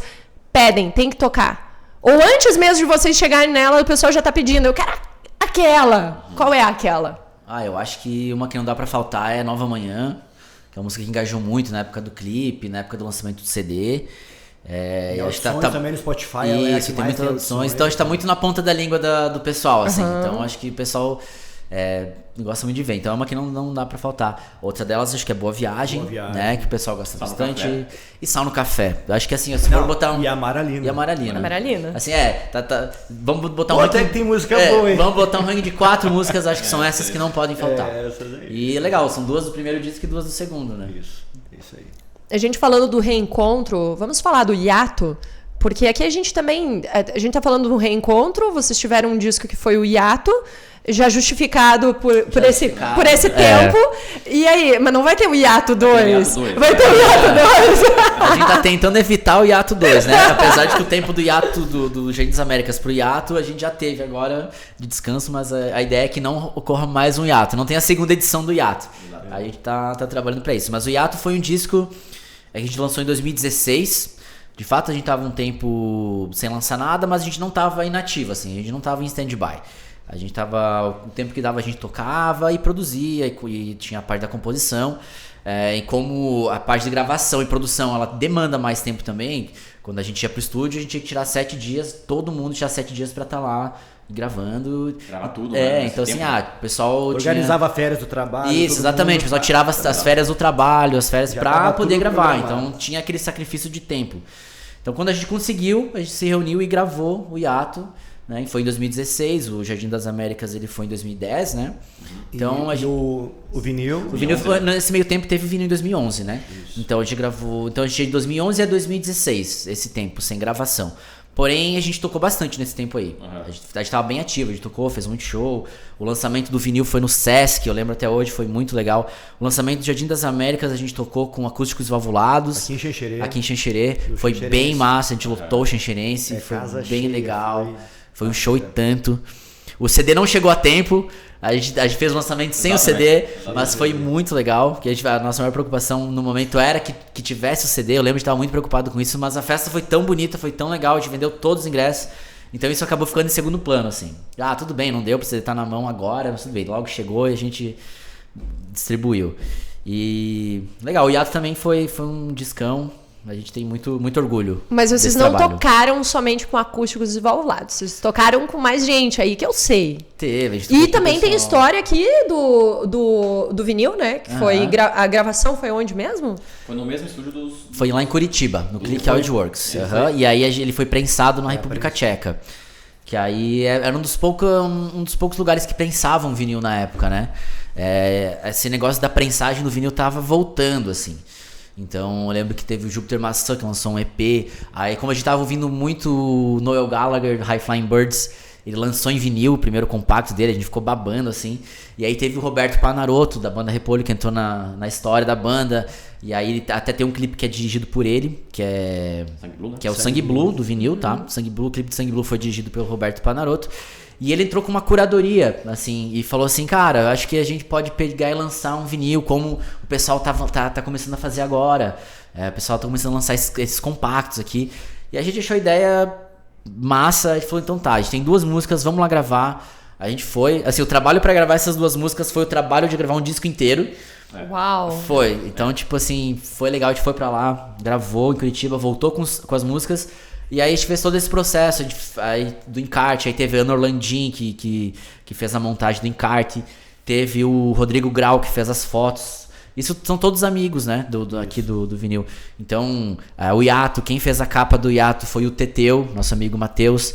pedem, tem que tocar. Ou antes mesmo de vocês chegarem nela, o pessoal já tá pedindo, eu quero aquela. Qual é aquela? Eu acho que uma que não dá pra faltar é Nova Manhã, que é uma música que engajou muito na época do clipe, na época do lançamento do CD. E audições também no Spotify. Isso, tem muitas audições. Então a gente tá muito na ponta da língua do pessoal, assim. Então acho que o pessoal gosta muito de ver. Então é uma que não dá pra faltar. Outra delas acho que é Boa Viagem, né? Que o pessoal gosta bastante. E Sal no Café. Eu acho que assim, se for botar E a Amaralina. E a Amaralina. Amaralina. Assim, vamos botar um ranking. Até que tem música boa, hein? Vamos botar um ranking de 4 músicas, acho que são essas que não podem faltar. Essas aí. E legal, são 2 do primeiro disco e 2 do segundo, né? Isso aí. A gente falando do reencontro, vamos falar do hiato? Porque aqui a gente também, a gente tá falando do reencontro, vocês tiveram um disco que foi o hiato, já justificado por esse tempo. E aí, mas não vai ter o hiato 2. Vai ter o hiato 2. A gente tá tentando evitar o hiato 2, né? Apesar de que o tempo do hiato do Jardim das Américas pro hiato, a gente já teve agora de descanso, mas a ideia é que não ocorra mais um hiato. Não tem a segunda edição do hiato. A gente tá trabalhando pra isso. Mas o hiato foi um disco que a gente lançou em 2016. De fato, a gente tava um tempo sem lançar nada, mas a gente não tava inativo, assim. A gente não tava em stand-by. A gente tava, o tempo que dava a gente tocava e produzia e tinha a parte da composição. E como a parte de gravação e produção, ela demanda mais tempo também, quando a gente ia pro estúdio, a gente tinha que tirar 7 dias, todo mundo tinha 7 dias pra estar lá gravando. Grava tudo, né? Então assim, o pessoal organizava férias do trabalho. Isso, exatamente. O pessoal tirava as férias do trabalho, as férias pra poder gravar. Então tinha aquele sacrifício de tempo. Então quando a gente conseguiu, a gente se reuniu e gravou o hiato. Né? Foi em 2016, o Jardim das Américas ele foi em 2010, né? Então, o vinil? O vinil, nesse meio tempo, teve o vinil em 2011, né? Isso. Então a gente gravou... Então a gente de 2011 a 2016, esse tempo, sem gravação. Porém, a gente tocou bastante nesse tempo aí. A gente tava bem ativo, a gente tocou, fez muito show. O lançamento do vinil foi no Sesc, eu lembro até hoje, foi muito legal. O lançamento do Jardim das Américas, a gente tocou com acústicos valvulados. Aqui em Xanxerê. Foi bem massa, a gente lotou o Xanxerense, foi bem legal. Foi um show e tanto. O CD não chegou a tempo, A gente fez o lançamento sem o CD, mas foi muito legal. Porque a nossa maior preocupação no momento era que tivesse o CD. Eu lembro de estar muito preocupado com isso, mas a festa foi tão bonita, foi tão legal, a gente vendeu todos os ingressos. Então isso acabou ficando em segundo plano, assim. Tudo bem, não deu pra você estar na mão agora, mas tudo bem. Logo chegou e a gente distribuiu. E legal, o Hiato também foi um discão. A gente tem muito orgulho. Mas vocês não trabalho. tocaram somente com acústicos desvalvulados. Vocês tocaram com mais gente aí, que eu sei. Teve. E também tem história aqui do vinil, né? Que foi a gravação foi onde mesmo? Foi no mesmo estúdio dos... Foi lá em Curitiba, no Click Audiworks. E aí ele foi prensado na República Tcheca. Que aí era um dos poucos lugares que prensavam vinil na época, né? Esse negócio da prensagem do vinil tava voltando, assim. Então eu lembro que teve o Jupiter Maçã, que lançou um EP. Aí como a gente tava ouvindo muito Noel Gallagher, High Flying Birds, ele lançou em vinil o primeiro compacto dele, a gente ficou babando assim. E aí teve o Roberto Panarotto, da banda Repolho, que entrou na história da banda. E aí até tem um clipe que é dirigido por ele, que é o Sangue Blue do vinil, tá? O clipe de Sangue Blue foi dirigido pelo Roberto Panarotto. E ele entrou com uma curadoria, assim, e falou assim, cara, eu acho que a gente pode pegar e lançar um vinil, como o pessoal tá começando a fazer agora. O pessoal tá começando a lançar esses compactos aqui. E a gente achou a ideia massa, a gente falou, então tá, a gente tem 2 músicas, vamos lá gravar. A gente foi, assim, o trabalho pra gravar essas 2 músicas foi o trabalho de gravar um disco inteiro. Uau! Foi, então tipo assim, foi legal, a gente foi pra lá, gravou em Curitiba, voltou com as músicas. E aí a gente fez todo esse processo aí, do encarte, aí teve a Ana Orlandin que fez a montagem do encarte, teve o Rodrigo Grau que fez as fotos. Isso são todos amigos, né, aqui do vinil. Então, o Hiato, quem fez a capa do Hiato foi o Teteu, nosso amigo Matheus.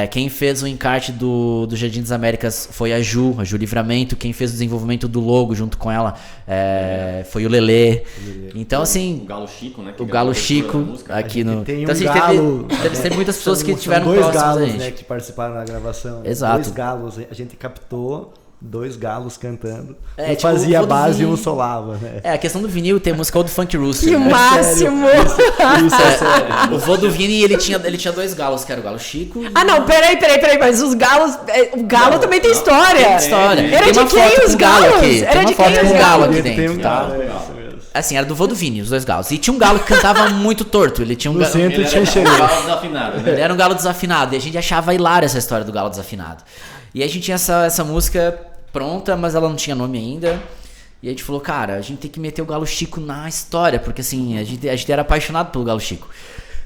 Quem fez o encarte do Jardim das Américas foi a Ju Livramento. Quem fez o desenvolvimento do logo junto com ela foi o Lelê. Então, assim... O Galo Chico, né? O Galo Chico aqui no... Tem então, um assim, galo... teve muitas pessoas que tiveram são 2 próximas galos, a gente. né, que participaram da gravação. Exato. 2 galos. A gente captou 2 galos cantando. Um tipo, fazia a o base e vinil. um solava, né? A questão do vinil tem música do Funk Rooster. Que né? máximo! Isso é sério. O vô do Vini, ele tinha 2 galos, que era o Galo Chico e... Ah, não, peraí, mas os galos... O galo também tem história. Tem história. Era Tem de uma quem foto os com galo galos? aqui. Era Tem uma de foto quem com os galo galos? aqui Tem dentro, um tá? galo, isso mesmo. Assim, era do vô do Vini, os 2 galos. E tinha um galo que cantava muito torto. Ele tinha um No galo... centro Ele tinha era xerife. um galo desafinado, né? Ele era um galo desafinado. E a gente achava hilária essa história do galo desafinado. E a gente tinha essa música pronta, mas ela não tinha nome ainda. E a gente falou, cara, a gente tem que meter o Galo Chico na história, porque assim, a gente era apaixonado pelo Galo Chico.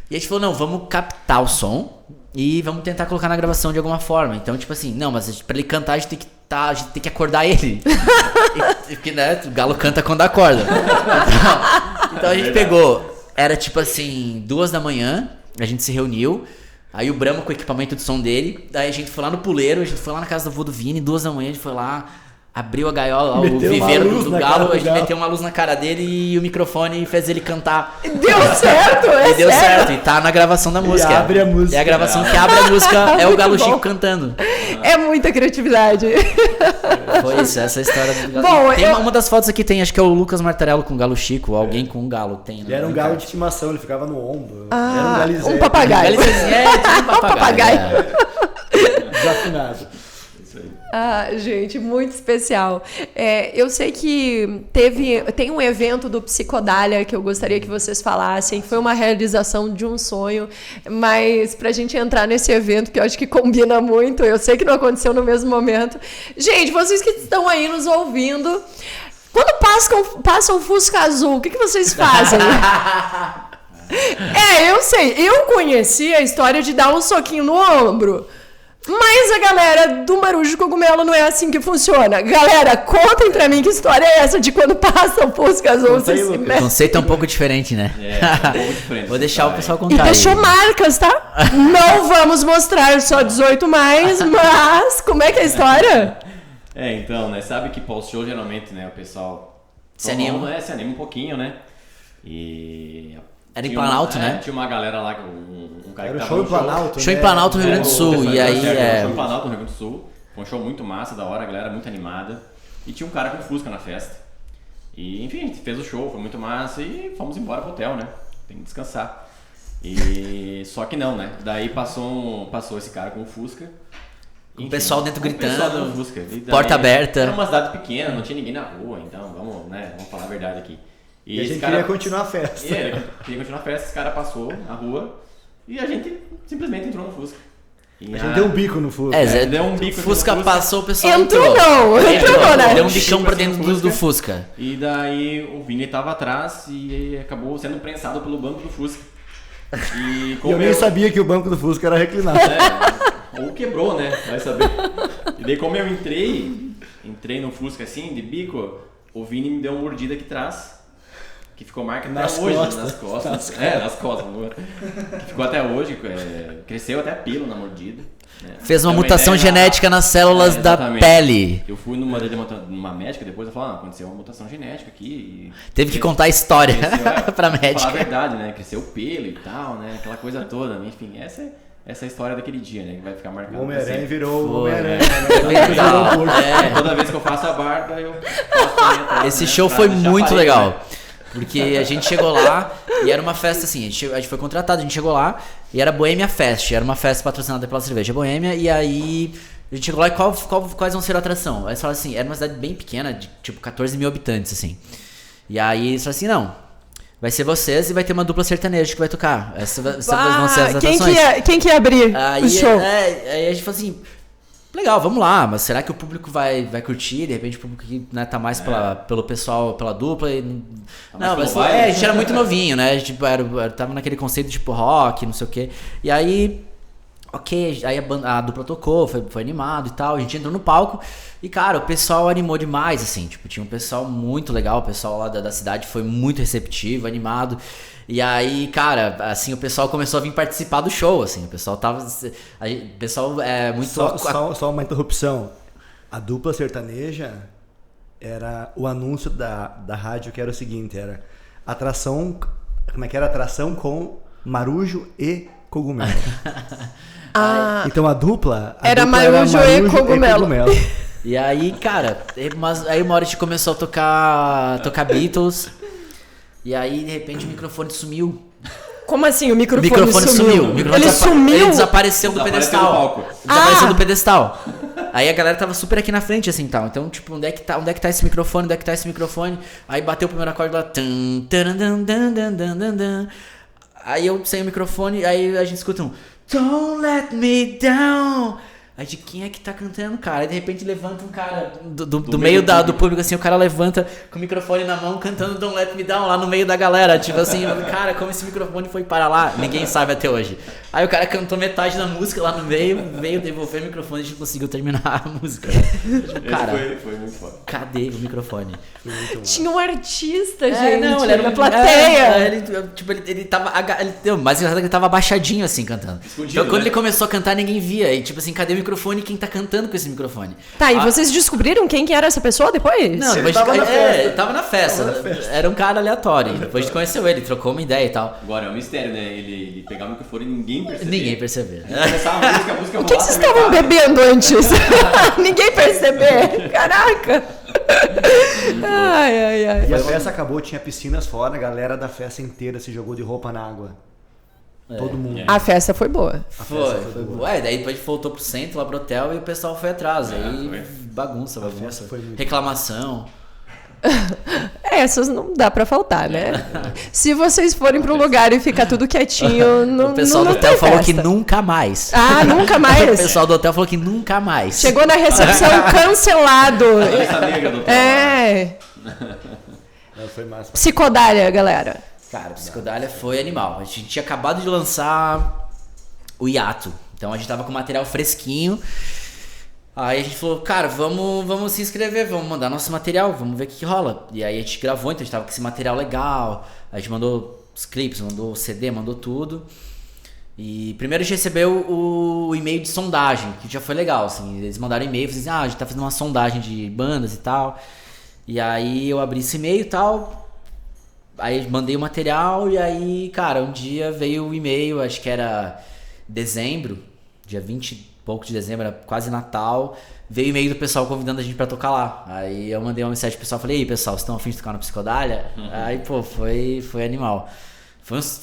E a gente falou, não, vamos captar o som e vamos tentar colocar na gravação de alguma forma. Então, tipo assim, não, mas pra ele cantar a gente tem que acordar ele. Porque, né, o galo canta quando acorda. Então a gente pegou, era tipo assim, 2 da manhã, a gente se reuniu. Aí o Brahma com o equipamento de som dele. Daí a gente foi lá no puleiro, a gente foi lá na casa do vô do Vini, 2 da manhã, a gente foi lá, abriu a gaiola, o viveiro do galo, a gente meteu uma luz na cara dele e o microfone fez ele cantar. Deu certo, E deu certo, e tá na gravação da música. abre a música. É a gravação que abre a música, é o Muito Galo bom. Chico cantando. É muita criatividade. Foi isso, essa é a história do Galo. Bom, Tem uma das fotos aqui tem, acho que é o Lucas Martarello com o Galo Chico, alguém com um galo, tem. Ele era um galo de estimação, ele ficava no ombro. Ah, era um galizete. um papagaio. Tinha um papagaio. Desafinado. Ah, gente, muito especial. Eu sei que tem um evento do Psicodália que eu gostaria que vocês falassem. Foi uma realização de um sonho, mas pra gente entrar nesse evento, que eu acho que combina muito, eu sei que não aconteceu no mesmo momento. Gente, vocês que estão aí nos ouvindo, quando passa o Fusca Azul, o que vocês fazem? Eu sei, eu conheci a história de dar um soquinho no ombro. Mas a galera do Marujo de Cogumelo não é assim que funciona. Galera, contem pra mim que história é essa de quando passa o Fusca Azul. Conta aí, vocês se Lucas. O metem. conceito é um pouco diferente, né? É um pouco diferente. Vou deixar o pessoal E contar deixou aí. marcas, tá? Não vamos mostrar só 18 mais, mas como é que é a história? Então, né? Sabe que pós-show geralmente, né? O pessoal Se anima. se anima um pouquinho, né? E... Era em tinha Planalto, uma- né? Tinha uma galera lá, um cara Era que o tava show no em Planalto. Show em né? Planalto, Rio Grande do Sul. o E aí show em Planalto, no Rio Grande do Sul. Foi um show muito massa, da hora, a galera muito animada. E tinha um cara com Fusca na festa. E, enfim, a gente fez o show, foi muito massa e fomos embora pro hotel, né? Tem que descansar. E só que não, né? Daí passou esse cara com o Fusca Com o pessoal dentro gritando, porta aberta. Era uma cidade pequena, não tinha ninguém na rua, então vamos falar a verdade aqui. E a gente queria continuar a festa. Queria continuar a festa, esse cara passou na rua e a gente simplesmente entrou no Fusca. A gente deu um bico no Fusca. Deu um bico no Fusca. Passou, o pessoal entrou, né? Deu um bicão pra dentro do Fusca. E daí o Vini tava atrás e acabou sendo prensado pelo banco do Fusca. E eu nem sabia que o banco do Fusca era reclinado. Ou quebrou, né? Vai saber. E daí como eu entrei no Fusca assim, de bico, o Vini me deu uma mordida aqui atrás, que ficou marca até hoje, nas costas. Nas costas. Que ficou até hoje, cresceu até pelo na mordida. Né? Fez uma mutação genética nas células da pele. Eu fui numa médica, depois ela falou, aconteceu uma mutação genética aqui. Teve que contar a história pra médica. Falar a verdade, né? Cresceu o pelo e tal, né? Aquela coisa toda. Enfim, essa é a história daquele dia, né? Que vai ficar marcado. O Homem-Aranha virou o Homem-Aranha. Toda vez que eu faço a barba, eu faço Esse show foi muito legal. Porque a gente chegou lá e era uma festa assim, a gente foi contratado, a gente chegou lá e era Bohemia Fest, era uma festa patrocinada pela cerveja Bohemia, e aí a gente chegou lá e quais vão ser a atração? Aí eles falaram assim, era uma cidade bem pequena, de tipo 14 mil habitantes, assim. E aí eles falaram assim, não, vai ser vocês e vai ter uma dupla sertaneja que vai tocar. Essas vão ser as atrações. Quem que ia abrir o show? Aí a gente falou assim, legal, vamos lá, mas será que o público vai curtir? De repente o público que, né, tá mais pelo pessoal, pela dupla. Não, mas a gente era muito novinho, né? A gente tava naquele conceito tipo rock, não sei o quê. E aí, aí a dupla tocou, foi animado e tal. A gente entrou no palco e, cara, o pessoal animou demais, assim. Tipo, tinha um pessoal muito legal, o pessoal lá da cidade foi muito receptivo, animado. E aí, cara, assim, o pessoal começou a vir participar do show, assim, o pessoal tava... O pessoal é muito... Só uma interrupção. A dupla sertaneja era o anúncio da rádio, que era o seguinte, era atração... Como é que era? Atração com marujo e cogumelo. Então a dupla era marujo e cogumelo. E aí, cara, aí uma hora a gente começou a tocar Beatles... E aí, de repente, o microfone sumiu. Como assim o microfone sumiu? Ele sumiu? Ele desapareceu do pedestal. Desapareceu do pedestal. Aí a galera tava super aqui na frente, assim, tal. Então, tipo, onde é que tá esse microfone? Onde é que tá esse microfone? Aí bateu o primeiro acorde lá. Aí eu sem o microfone, aí a gente escuta um Don't let me down. Aí de quem é que tá cantando, cara? Aí de repente levanta um cara do meio do público, assim, o cara levanta com o microfone na mão cantando Don't Let Me Down lá no meio da galera. Tipo assim, cara, como esse microfone foi para lá? Ninguém sabe até hoje. Aí o cara cantou metade da música lá no meio, veio devolver o microfone e a gente conseguiu terminar a música. Tipo, cara, foi muito foda. Cadê o microfone? Tinha um artista, gente. Não, ele era uma plateia. Ele tava. Mas engraçado que ele tava abaixadinho assim cantando. Escondido, então quando né? ele começou a cantar, ninguém via. E tipo assim, cadê o microfone? Quem tá cantando com esse microfone? Tá, e vocês descobriram quem era essa pessoa depois? Não, depois tava na festa. Era um cara aleatório. Depois a gente conheceu ele, trocou uma ideia e tal. Agora é um mistério, né? Ele pegava o microfone e ninguém percebia. Ninguém percebeu. Começava a música O que vocês estavam bebendo antes? Ninguém percebeu. Caraca. Ai. E a festa acabou, tinha piscinas fora, a galera da festa inteira se jogou de roupa na água. Todo mundo. A festa foi boa. Foi boa. Daí depois a gente voltou pro centro, lá pro hotel, e o pessoal foi atrás. Aí bagunça. Reclamação. Essas não dá pra faltar, né? Se vocês forem pra um lugar e ficar tudo quietinho, não. O pessoal do hotel falou que nunca mais. Ah, nunca mais? O pessoal do hotel falou que nunca mais. Chegou na recepção cancelado. Foi massa. Psicodália, galera. Cara, Psicodália foi animal. A gente tinha acabado de lançar o Hiato. Então a gente tava com material fresquinho. Aí a gente falou, cara, vamos se inscrever, vamos mandar nosso material, vamos ver o que rola. E aí a gente gravou, então a gente tava com esse material legal. A gente mandou os clipes, mandou o CD, mandou tudo. E primeiro a gente recebeu o e-mail de sondagem, que já foi legal, assim. Eles mandaram e-mail, falaram assim, a gente tá fazendo uma sondagem de bandas e tal. E aí eu abri esse e-mail e tal. Aí mandei o material e aí, cara, um dia veio o e-mail, acho que era dezembro, dia 20 e pouco de dezembro, era quase Natal, veio o e-mail do pessoal convidando a gente pra tocar lá. Aí eu mandei uma mensagem pro pessoal, falei, e aí pessoal, vocês estão a fim de tocar no Psicodália? Aí, pô, foi animal.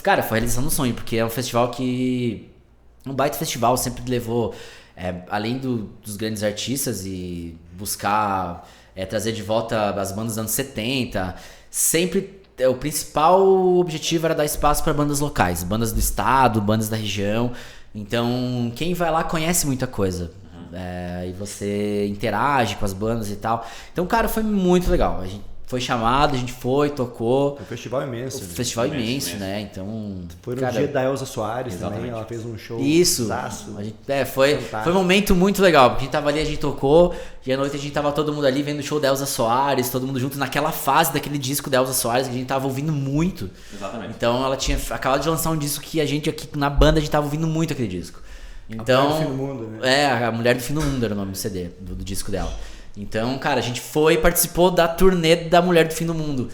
Cara, foi a realização do sonho, porque é um festival que... Um baita festival, sempre levou além dos grandes artistas e buscar trazer de volta as bandas dos anos 70, sempre o principal objetivo era dar espaço para bandas locais, bandas do estado, bandas da região. Então, quem vai lá conhece muita coisa. E você interage com as bandas e tal. Então, cara, foi muito legal. A gente foi chamado, a gente foi, tocou. Foi um festival imenso. Festival imenso, né? Então. Foi no dia da Elza Soares também, ela fez um show. Isso. Foi um momento muito legal, porque a gente tava ali, a gente tocou, e à noite a gente tava todo mundo ali vendo o show da Elza Soares, todo mundo junto naquela fase daquele disco da Elza Soares que a gente tava ouvindo muito. Exatamente. Então ela tinha acabado de lançar um disco que a gente aqui na banda a gente tava ouvindo muito aquele disco. Então, a Mulher do Fim do Mundo, né? A Mulher do Fim do Mundo era o nome do CD, do disco dela. Então, cara, a gente participou da turnê da Mulher do Fim do Mundo.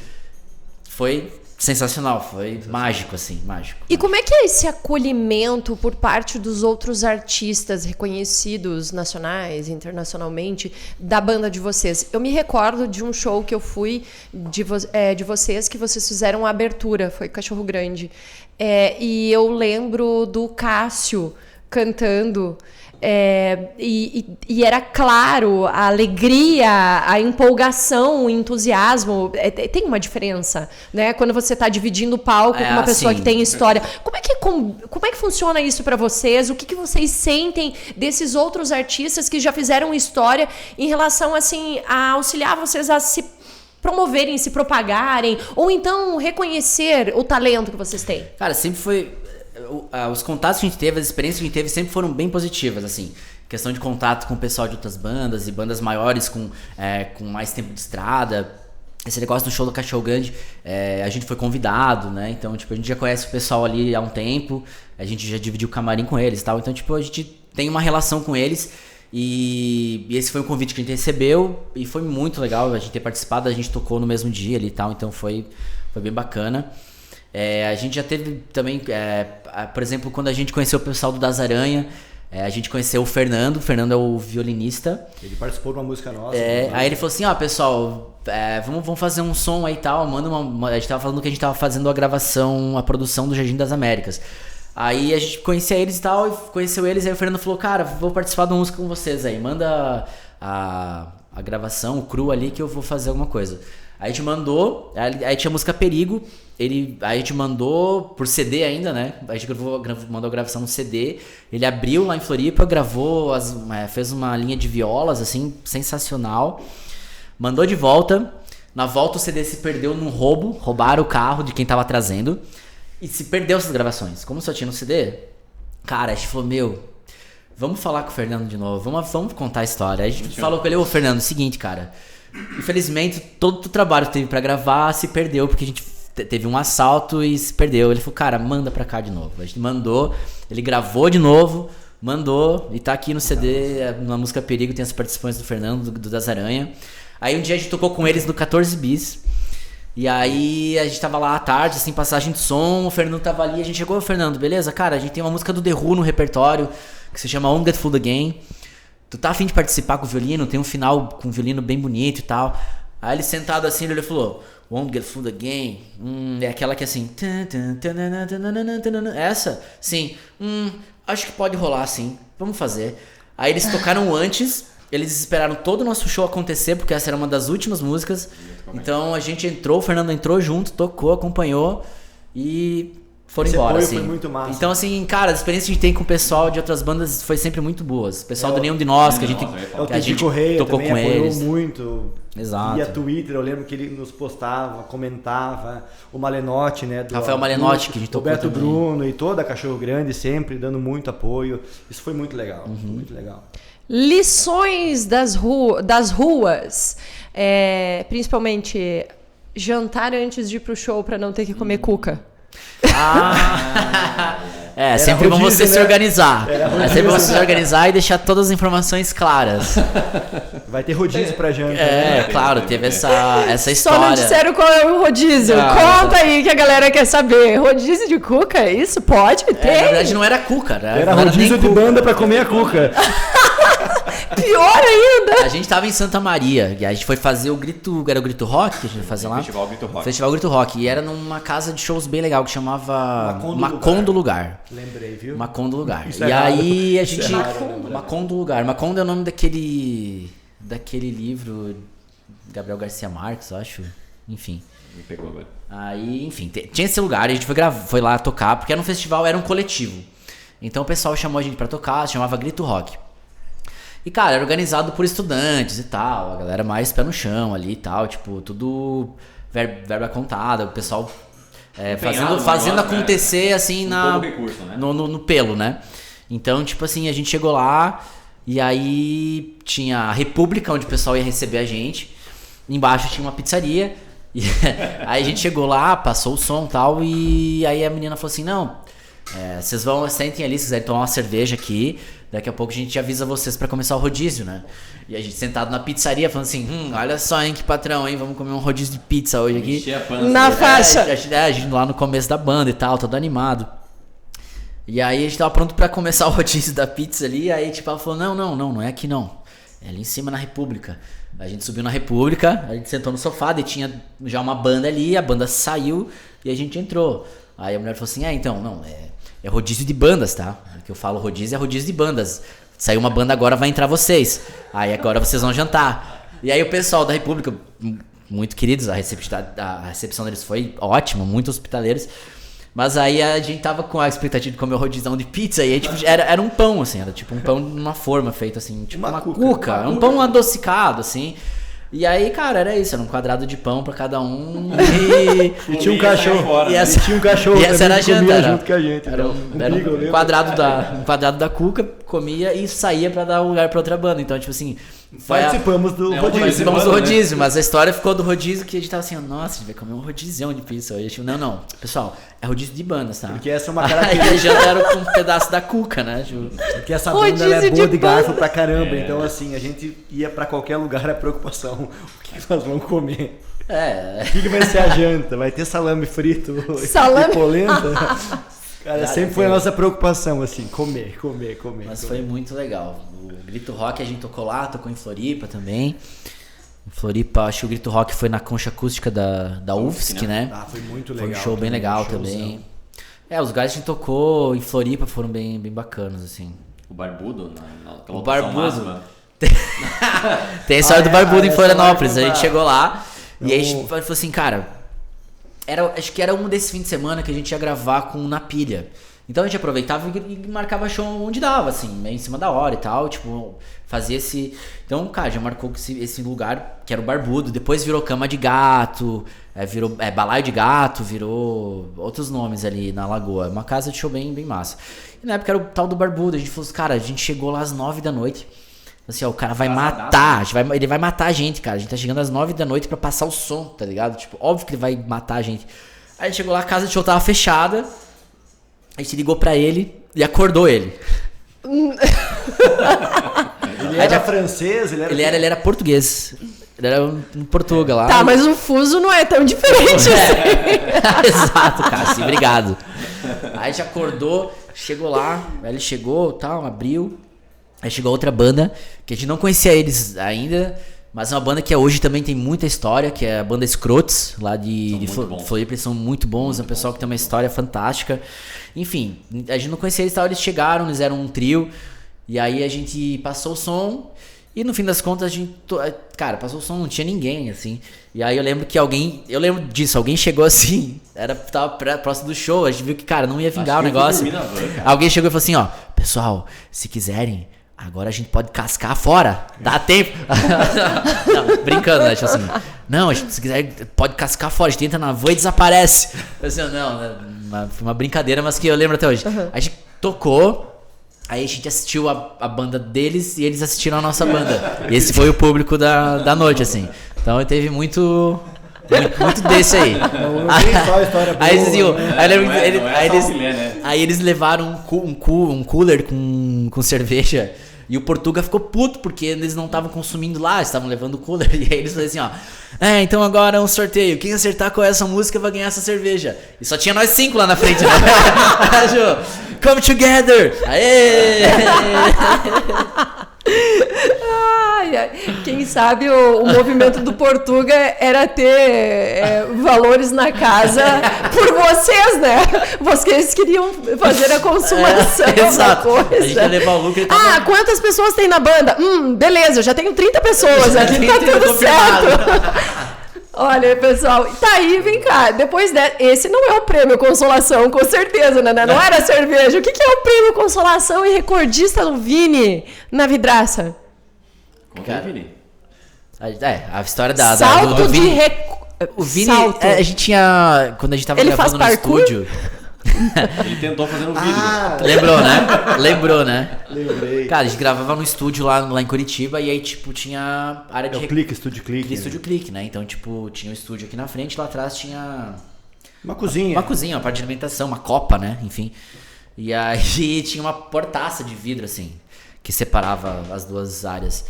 Foi sensacional, foi mágico, assim, mágico. E como é que é esse acolhimento por parte dos outros artistas reconhecidos nacionais, internacionalmente, da banda de vocês? Eu me recordo de um show que eu fui de vocês, que vocês fizeram a abertura, foi Cachorro Grande. E eu lembro do Cássio cantando, e era claro a alegria, a empolgação, o entusiasmo. Tem uma diferença, né? Quando você está dividindo o palco com uma pessoa que tem história. Como é que funciona isso para vocês? O que vocês sentem desses outros artistas que já fizeram história em relação, assim, a auxiliar vocês a se promoverem, se propagarem, ou então reconhecer o talento que vocês têm? Cara, sempre foi... Os contatos que a gente teve, as experiências que a gente teve sempre foram bem positivas, assim. Questão de contato com o pessoal de outras bandas e bandas maiores com mais tempo de estrada. Esse negócio do show do Cachorro Grande, a gente foi convidado, né? Então, tipo, a gente já conhece o pessoal ali há um tempo, a gente já dividiu o camarim com eles e tal. Então, tipo, a gente tem uma relação com eles e esse foi um convite que a gente recebeu e foi muito legal a gente ter participado. A gente tocou no mesmo dia ali e tal, então foi bem bacana. A gente já teve também, por exemplo, quando a gente conheceu o pessoal do Das Aranha, a gente conheceu o Fernando é o violinista. Ele participou de uma música nossa. Aí ele falou assim, pessoal, vamos fazer um som aí e tal, a gente tava falando que a gente tava fazendo a produção do Jardim das Américas. Aí a gente conhecia eles e tal, conheceu eles, aí o Fernando falou, cara, vou participar de uma música com vocês aí, manda a gravação, o cru ali que eu vou fazer alguma coisa. Aí a gente mandou, aí tinha a música Perigo, aí a gente mandou por CD ainda, né? A gente mandou a gravação no CD, ele abriu lá em Floripa, gravou, fez uma linha de violas, assim, sensacional. Mandou de volta, na volta o CD se perdeu num roubaram o carro de quem tava trazendo e se perdeu essas gravações. Como só tinha no CD, cara, a gente falou, vamos falar com o Fernando de novo, vamos contar a história. Aí a gente falou com ele, Fernando, seguinte, cara... Infelizmente, todo o trabalho que teve pra gravar se perdeu, porque a gente teve um assalto e se perdeu. Ele falou, cara, manda pra cá de novo. A gente mandou, ele gravou de novo, mandou, e tá aqui no CD, na música Perigo, tem as participações do Fernando, do Das Aranha. Aí um dia a gente tocou com eles no 14 Bis, e aí a gente tava lá à tarde, assim, passagem de som, o Fernando tava ali, a gente chegou, Fernando, beleza? Cara, a gente tem uma música do The Who no repertório, que se chama Won't Get Fooled Again. Tu tá a fim de participar com o violino? Tem um final com o violino bem bonito e tal. Aí ele sentado assim, ele falou, Won't Get Fooled Again. É aquela que é assim. Essa? Sim. Acho que pode rolar sim. Vamos fazer. Aí eles tocaram antes. Eles esperaram todo o nosso show acontecer, porque essa era uma das últimas músicas. Então a gente entrou, o Fernando entrou junto, tocou, acompanhou e... foram embora, assim. Foi muito massa. Então, assim, cara, as experiências que a gente tem com o pessoal de outras bandas foi sempre muito boas. O pessoal do Nenhum de Nós, que a gente Correia tocou com eles. Muito. Exato. Via Twitter, eu lembro que ele nos postava, comentava. O Malenotti, né? Rafael Malenotti, que a gente tocou Roberto também. Bruno e toda a Cachorro Grande sempre dando muito apoio. Isso foi muito legal, muito legal. Lições das ruas, principalmente jantar antes de ir pro show para não ter que comer cuca. Sempre bom você se organizar. Rodízio, sempre bom você se organizar e deixar todas as informações claras. Vai ter rodízio pra janta. Claro, teve essa história. Só não disseram qual é o rodízio. Conta aí que a galera quer saber. Rodízio de cuca? Isso pode ter? Na verdade não era cuca, né? Era rodízio de banda pra comer a cuca. Pior ainda! A gente tava em Santa Maria e a gente foi fazer o Grito... Era o Grito Rock que a gente foi fazer lá? Festival Grito Rock. Festival Grito Rock. E era numa casa de shows bem legal que chamava Macondo Lugar. Lembrei, viu? Macondo Lugar. Isso E é aí raro. a gente... Isso é raro, Macondo Lugar. Macondo é o nome daquele livro... Gabriel Garcia Marques, eu acho. Enfim. Me pegou agora. Aí, enfim, tinha esse lugar, a gente foi lá tocar, porque era um festival, era um coletivo. Então o pessoal chamou a gente pra tocar, chamava Grito Rock. E, cara, era organizado por estudantes e tal, a galera mais pé no chão ali e tal, tipo, tudo verba contada, o pessoal fazendo acontecer, né? Assim, recurso, né? no pelo, né? Então, tipo assim, a gente chegou lá e aí tinha a República, onde o pessoal ia receber a gente, embaixo tinha uma pizzaria. E aí a gente chegou lá, passou o som e tal, e aí a menina falou assim, não, vocês sentem ali, se quiserem tomar uma cerveja aqui, daqui a pouco a gente avisa vocês pra começar o rodízio, né? E a gente sentado na pizzaria falando assim, olha só, hein, que patrão, hein, vamos comer um rodízio de pizza hoje aqui. Encher a pança. Na faixa. A gente lá no começo da banda e tal, todo animado. E aí a gente tava pronto pra começar o rodízio da pizza ali, aí tipo ela falou, não é aqui não, é ali em cima na República. A gente subiu na República, a gente sentou no sofá, e tinha já uma banda ali, a banda saiu e a gente entrou. Aí a mulher falou assim, então, não, é rodízio de bandas, tá? O que eu falo rodízio é rodízio de bandas. Saiu uma banda agora, vai entrar vocês. Aí agora vocês vão jantar. E aí o pessoal da República, muito queridos, a recepção deles foi ótima, muito hospitaleiros. Mas aí a gente tava com a expectativa de comer o rodizão de pizza e aí tipo, era um pão, assim, era tipo um pão numa forma feita assim, tipo uma cuca, um pão adocicado, assim. E aí, cara, era isso, era um quadrado de pão pra cada um e tinha um cachorro. E tinha um cachorro e essa era a janta, junto com a gente. Era um quadrado da cuca, comia e saía pra dar lugar pra outra banda. Então, tipo assim, participamos do rodízio, mas a história ficou do rodízio que a gente tava assim, nossa, a gente vai comer um rodizão de pizza hoje. Tipo, não, pessoal, é rodízio de bandas, tá? Porque essa é uma característica. Aí a janta era com um pedaço da cuca, né? Porque essa banda ela é boa de garfo pra caramba, então assim, a gente ia pra qualquer lugar, a preocupação, o que nós vamos comer? O que vai ser a janta? Vai ter salame frito e polenta? Cara, sempre foi a nossa preocupação, assim, comer. Mas foi muito legal. O Grito Rock a gente tocou lá, tocou em Floripa também. Em Floripa, acho que o Grito Rock foi na concha acústica da UFSC, né? Foi muito legal. Foi um show bem legal também. Os lugares que a gente tocou em Floripa foram bem bacanas, assim. O Barbudo, o Barbudo. Tem a história do Barbudo em Florianópolis. A gente chegou lá e aí a gente falou assim, cara, acho que era um desses fins de semana que a gente ia gravar com Na Pilha. Então a gente aproveitava e marcava show onde dava, assim, meio em cima da hora e tal, tipo, fazia esse... Então, cara, já marcou esse lugar, que era o Barbudo, depois virou Cama de Gato, virou Balaio de Gato, virou outros nomes ali na Lagoa. Uma casa de show bem massa. E na época era o tal do Barbudo, a gente falou assim, cara, a gente chegou lá às 9 da noite, assim, ó, o cara vai matar, ele vai matar a gente, cara, a gente tá chegando às 9 da noite pra passar o som, tá ligado? Tipo, óbvio que ele vai matar a gente. Aí a gente chegou lá, a casa de show tava fechada, a gente ligou pra ele e acordou ele. Ele era francês? Ele era português. Ele era em Portugal lá. Tá, mas o fuso não é tão diferente assim. Exato, Cassi, obrigado. Aí a gente acordou, chegou lá, aí ele chegou, tal, abriu. Aí chegou outra banda, que a gente não conhecia eles ainda, mas é uma banda que hoje também tem muita história, que é a banda Scrotes, lá de Floripa. Eles são muito bons, é um pessoal que tem uma história fantástica. Enfim, a gente não conhecia eles, eles chegaram, eles eram um trio, e aí a gente passou o som, e no fim das contas a gente, cara, passou o som, não tinha ninguém, assim. E aí eu lembro disso, alguém chegou assim, tava próximo do show, a gente viu que, cara, não ia vingar o negócio. Alguém chegou e falou assim, ó, pessoal, se quiserem, agora a gente pode cascar fora, dá tempo. Não, brincando, né? Tipo assim, não, se quiser, pode cascar fora, a gente entra na van e desaparece. Eu assim, não, foi uma brincadeira, mas que eu lembro até hoje. A gente tocou, aí a gente assistiu a banda deles e eles assistiram a nossa banda. E esse foi o público da noite, assim. Então teve muito desse aí. Não só a história boa, aí eles levaram um cooler com cerveja. E o Portuga ficou puto porque eles não estavam consumindo lá, estavam levando o cooler. E aí eles falaram assim, ó, então agora é um sorteio, quem acertar qual é essa música vai ganhar essa cerveja. E só tinha nós 5 lá na frente, né? Come together! Aê! Quem sabe o movimento do Portuga era ter valores na casa por vocês, né? Vocês queriam fazer a consumação da coisa. A gente ia levar o lucro. Quantas pessoas tem na banda? Beleza, eu já tenho 30 pessoas aqui, tá tudo certo. Olha, pessoal, tá aí, vem cá. Depois esse não é o prêmio Consolação, com certeza, né? Não era cerveja. O que é o prêmio Consolação e recordista do Vini na vidraça? Conta, Vini. A história Salto do Vini. O Vini, salto. a gente tinha. Quando a gente tava gravando no estúdio. Ele tentou fazer um vídeo. Lembrou, né? Lembrei. Cara, a gente gravava no estúdio lá em Curitiba e aí, tipo, tinha área de... Estúdio Clique. Estúdio Clique, né? Então, tipo, tinha um estúdio aqui na frente, lá atrás tinha... Uma cozinha. Uma parte de alimentação, uma copa, né? Enfim. E aí tinha uma portaça de vidro, assim, que separava as duas áreas.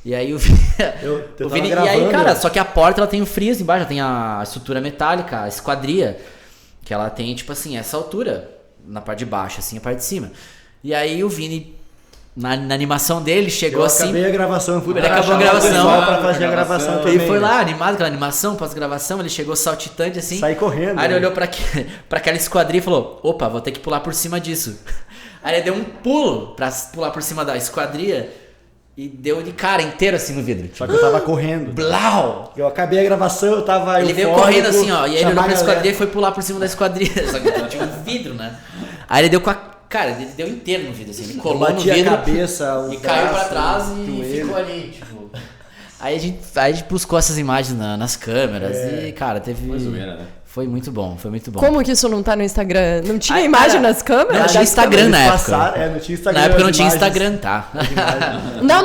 E aí o Vini... E aí, cara, só que a porta, ela tem o friso embaixo, ela tem a estrutura metálica, a esquadria, que ela tem, tipo assim, essa altura na parte de baixo, assim, a parte de cima. E aí o Vini, na animação dele, chegou assim... Eu acabei a gravação, ele acabou a gravação. Pra fazer a gravação também. Ele foi lá, animado, aquela animação, pós-gravação, ele chegou saltitante, assim... Sai correndo. Aí ele olhou pra aquela esquadria e falou, opa, vou ter que pular por cima disso. Aí ele deu um pulo pra pular por cima da esquadria e deu de cara inteiro, assim, no vidro. Só que eu tava correndo. Blau! Eu acabei a gravação, eu tava... Ele veio correndo assim, ó, e aí ele olhou pra esquadria e foi pular por cima da esquadria. Só que tinha um vidro, né? Aí ele deu com a... Cara, ele deu inteiro no vidro, assim. Ele colou no vidro a cabeça, e caiu pra trás e ficou ali, tipo... Aí a gente buscou essas imagens nas câmeras e, cara, teve... Foi zoeira, né? Foi muito bom, foi muito bom. Como que isso não tá no Instagram? Não tinha imagem nas câmeras? Não tinha Instagram na época. Não tinha Instagram. Na época não tinha Instagram, tá? Não.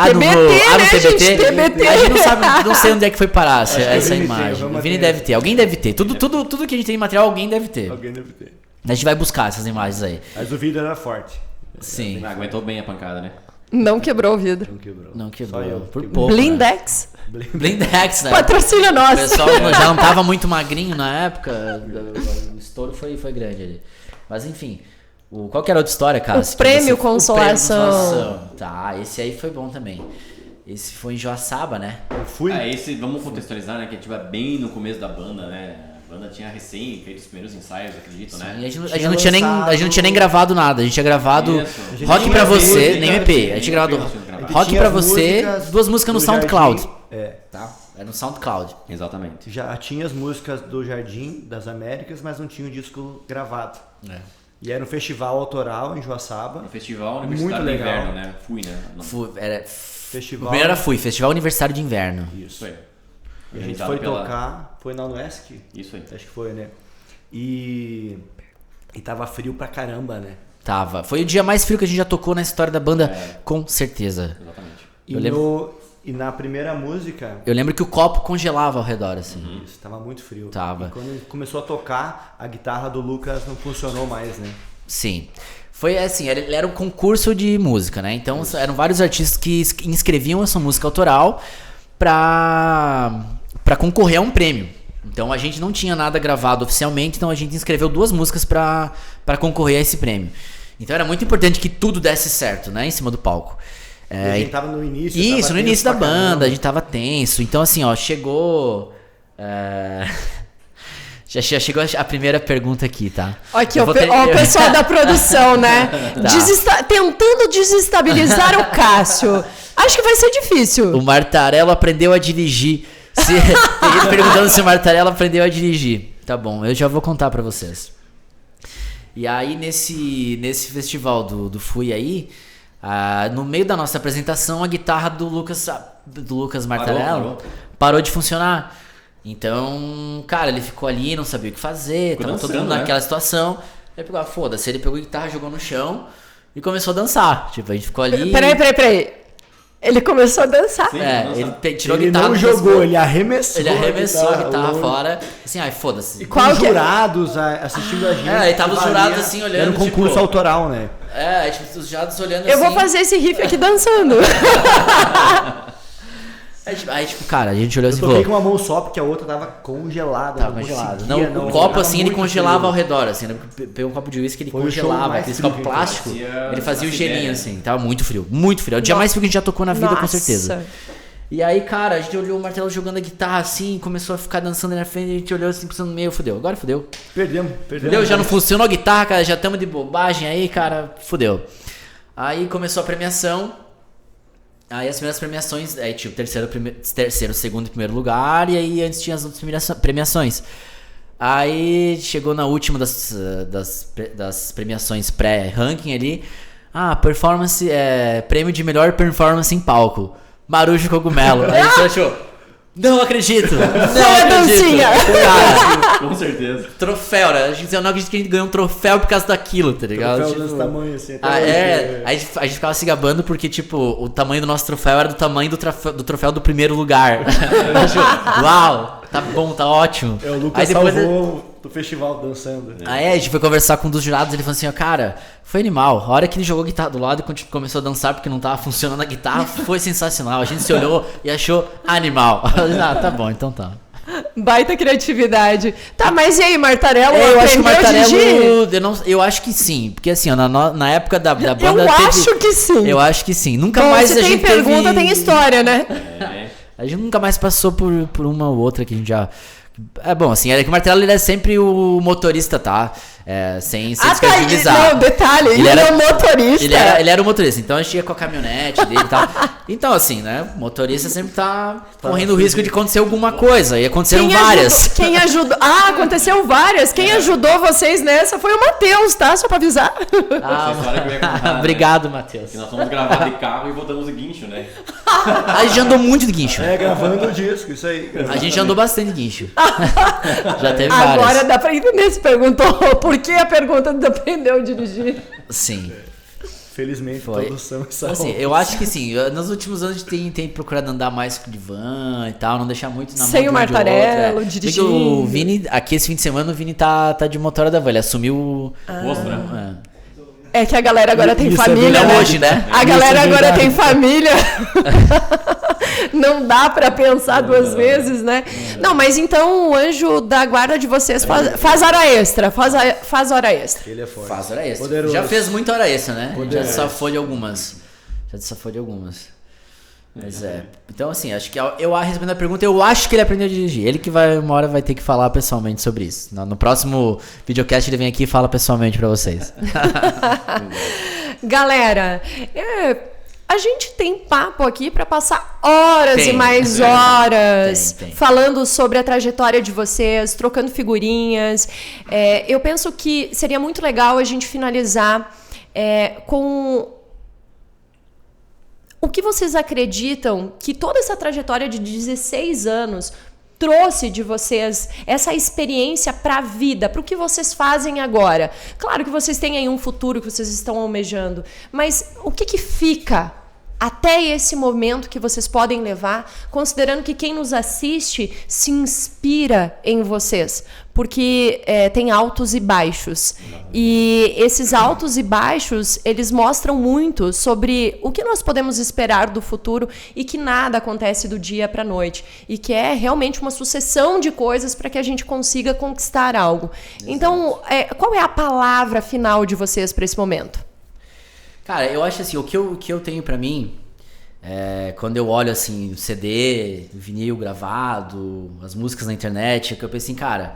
TBT, no né, TBT? gente? TBT. A gente não sabe, não sei onde é que foi parar essa Vini imagem. tem, O Vini deve ter, alguém deve ter. Tudo que a gente tem de material, alguém deve ter. Alguém deve ter. A gente vai buscar essas imagens aí. Mas o vídeo era forte. Sim. Mas aguentou bem a pancada, né? Não quebrou o vidro. Não quebrou. Não quebrou. Por quebrei. pouco. Blindex. Blindex, né? Patrocina O nós. pessoal já não tava muito magrinho na época. O estouro foi grande ali. Mas enfim. Qual que era a outra história, cara? O prêmio Consolação. Tá, esse aí foi bom também. Esse foi em Joaçaba, né? Eu fui. Vamos contextualizar, né? Que a gente vai bem no começo da banda, né? A banda tinha recém feito os primeiros ensaios, acredito, né? E a gente não tinha nem gravado nada. A gente tinha gravado Rock Pra Você, nem EP. A gente tinha gravado Rock Pra Você, 2 músicas no SoundCloud. Tá? Era no SoundCloud. Exatamente. Já tinha as músicas do Jardim das Américas, mas não tinha o disco gravado. E era um festival autoral em Joaçaba. Um festival universitário de inverno, né? Fui, né? Festival. Primeiro Festival Universitário de Inverno. Isso aí. A gente foi tocar, foi na UNESC? Isso aí. Acho que foi, né? E tava frio pra caramba, né? Tava. Foi o dia mais frio que a gente já tocou na história da banda, com certeza. Exatamente. E na primeira música... Eu lembro que o copo congelava ao redor, assim. Isso, tava muito frio. Tava. E quando ele começou a tocar, a guitarra do Lucas não funcionou mais, né? Sim. Foi assim, ele era um concurso de música, né? Então eram vários artistas que inscreviam a sua música autoral pra concorrer a um prêmio. Então a gente não tinha nada gravado oficialmente, então a gente inscreveu 2 músicas pra concorrer a esse prêmio. Então era muito importante que tudo desse certo, né? Em cima do palco. A gente tava no início. Isso, no início da banda, a gente tava tenso. Então assim, ó, chegou... Já chegou a primeira pergunta aqui, tá? Aqui, o pessoal da produção, né? Tá. Tentando desestabilizar o Cássio. Acho que vai ser difícil. O Martarello aprendeu a dirigir. Tem gente perguntando se o Martarello aprendeu a dirigir. Tá bom, eu já vou contar pra vocês. E aí, nesse festival do Fui aí, no meio da nossa apresentação, a guitarra do Lucas Martarello parou de funcionar. Então, cara, ele ficou ali, não sabia o que fazer, tava todo mundo naquela situação. Ele pegou, foda-se, ele pegou a guitarra, jogou no chão e começou a dançar. Tipo, a gente ficou ali... Peraí. Ele começou a dançar. Sim, ele tirou a Ele guitarra. não jogou, ele arremessou. Ele arremessou a guitarra fora. Assim, foda-se. E com os jurados assistindo a gente. Aí tava os jurados assim olhando. Era um concurso autoral, né? Tipo, os jurados olhando Eu assim. vou fazer esse riff aqui dançando. Aí, tipo, cara, a gente olhou assim e Eu toquei falou... com uma mão só porque a outra tava congelada. Tava congelado. Não, o copo assim, ele congelava ao redor, assim, né? Pegou um copo de uísque, ele congelava. Aquele copo plástico, ele fazia o gelinho, assim. Tava muito frio, muito frio. É o dia mais frio que a gente já tocou na vida, com certeza. E aí, cara, a gente olhou o Martelo jogando a guitarra assim, começou a ficar dançando ali na frente, a gente olhou assim, pensando, fudeu, agora fudeu. Perdemos. Fudeu, já não funcionou a guitarra, cara, já estamos de bobagem aí, cara, fudeu. Aí começou a premiação, aí as primeiras premiações, aí tinha o terceiro, segundo e primeiro lugar, e aí antes tinha as outras premiações. Aí chegou na última das premiações pré-ranking ali, performance, prêmio de melhor performance em palco. Marujo Cogumelo. Aí a gente achou, não acredito. Dancinha. Cara, com certeza. Troféu, né? Eu não acredito que a gente ganhou um troféu por causa daquilo, tá ligado? Troféu desse tamanho, assim. A gente ficava se gabando porque, tipo, o tamanho do nosso troféu era do tamanho do troféu do primeiro lugar. Uau, tá bom, tá ótimo. O Lucas salvou do festival dançando. Aí a gente foi conversar com um dos jurados, ele falou assim, cara, foi animal. A hora que ele jogou a guitarra do lado e começou a dançar porque não tava funcionando a guitarra, foi sensacional. A gente se olhou e achou animal. Tá bom, então tá. Baita criatividade. Tá, mas e aí, Martarello? Eu acho que o Martarello, eu acho que sim. Porque assim, na época da banda... Eu acho que sim. Eu acho que sim. Nunca mais a gente tem pergunta, tem história, né? A gente nunca mais passou por uma ou outra que a gente já... bom, assim, é que o Martarello ele é sempre o motorista, tá? Sem descredibilizar. Não, detalhe, ele era o motorista. Ele era o motorista, então a gente ia com a caminhonete dele e tal. Então, assim, né? O motorista sempre tá correndo o risco de acontecer alguma coisa. E aconteceram várias. Quem ajudou? Aconteceu várias. Quem ajudou vocês nessa foi o Matheus, tá? Só pra avisar. Essa história que eu ia contar, obrigado, Matheus. Que nós fomos gravar de carro e voltamos de guincho, né? A gente andou muito de guincho. Gravando o disco, isso aí. A gente andou bastante de guincho. Já teve várias. Agora dá pra entender se perguntou por que a pergunta de aprendeu a dirigir. Sim. Felizmente todos são essa assim, eu acho que sim. Nos últimos anos a gente tem procurado andar mais de van e tal, não deixar muito na mão sem o Martarello, dirigindo. O Vini, aqui esse fim de semana, o Vini tá de motora da van. Ele assumiu o rosto, né? É que a galera agora tem família, né? Hoje, né? A galera agora tem família. Não dá pra pensar duas vezes, né? Não, mas então o anjo da guarda de vocês faz hora extra. Faz hora extra. Ele é forte. Faz hora extra. Poderoso. Já fez muita hora extra, né? Poderoso. Já desafou de algumas. Mas então assim, acho que eu respondendo a pergunta, eu acho que ele aprendeu a dirigir. Ele que uma hora vai ter que falar pessoalmente sobre isso. No próximo videocast ele vem aqui e fala pessoalmente pra vocês. Galera, a gente tem papo aqui pra passar horas e mais horas falando sobre a trajetória de vocês, trocando figurinhas. Eu penso que seria muito legal a gente finalizar com o que vocês acreditam que toda essa trajetória de 16 anos trouxe de vocês, essa experiência para a vida, para o que vocês fazem agora. Claro que vocês têm aí um futuro que vocês estão almejando, mas o que fica até esse momento que vocês podem levar, considerando que quem nos assiste se inspira em vocês, porque tem altos e baixos. E esses altos e baixos, eles mostram muito sobre o que nós podemos esperar do futuro e que nada acontece do dia para a noite. E que é realmente uma sucessão de coisas para que a gente consiga conquistar algo. Exato. Então, qual é a palavra final de vocês para esse momento? Cara, eu acho assim, o que eu tenho pra mim, quando eu olho assim, o CD, o vinil gravado, as músicas na internet, que eu penso assim, cara,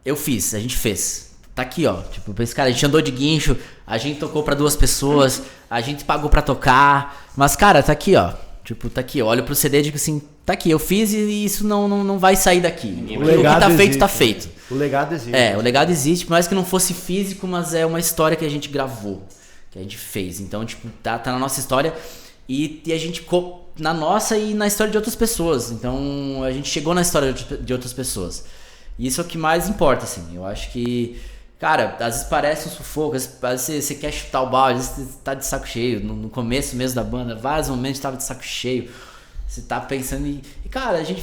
a gente fez. Tá aqui, ó. Tipo, eu penso, cara, a gente andou de guincho, a gente tocou pra 2 pessoas, a gente pagou pra tocar, mas, cara, tá aqui, ó. Tipo, tá aqui, eu olho pro CD e digo assim, tá aqui, eu fiz e isso não vai sair daqui. O que tá feito, tá feito. O legado existe. O legado existe, por mais que não fosse físico, mas é uma história que a gente gravou, que a gente fez. Então, tipo, tá na nossa história e a gente ficou na nossa e na história de outras pessoas. Então, a gente chegou na história de outras pessoas. E isso é o que mais importa, assim. Eu acho que, cara, às vezes parece um sufoco, às vezes você quer chutar o balde, às vezes você tá de saco cheio. No começo mesmo da banda, vários momentos tava de saco cheio. Você tá pensando e cara, a gente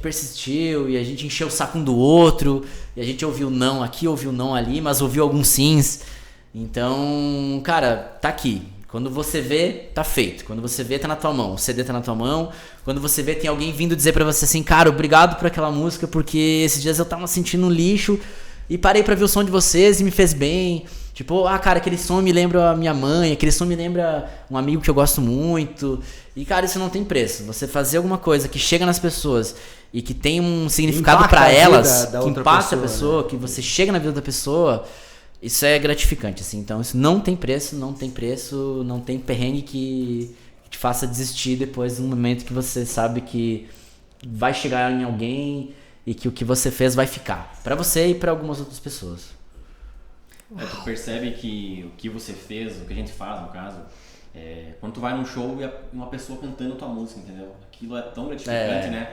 persistiu e a gente encheu o saco um do outro. E a gente ouviu não aqui, ouviu não ali, mas ouviu alguns sims. Então, cara, tá aqui. Quando você vê, tá feito. Quando você vê, tá na tua mão. O CD tá na tua mão. Quando você vê, tem alguém vindo dizer pra você assim, cara, obrigado por aquela música, porque esses dias eu tava sentindo um lixo e parei pra ver o som de vocês e me fez bem. Tipo, cara, aquele som me lembra a minha mãe, aquele som me lembra um amigo que eu gosto muito. E, cara, isso não tem preço. Você fazer alguma coisa que chega nas pessoas e que tem um significado pra elas, que impacta a pessoa, que você chega na vida da pessoa... Isso é gratificante, assim. Então, isso não tem preço, não tem perrengue que te faça desistir depois de um momento que você sabe que vai chegar em alguém e que o que você fez vai ficar. Pra você e pra algumas outras pessoas. Tu percebe que o que você fez, o que a gente faz, no caso, quando tu vai num show e uma pessoa cantando tua música, entendeu? Aquilo é tão gratificante, né?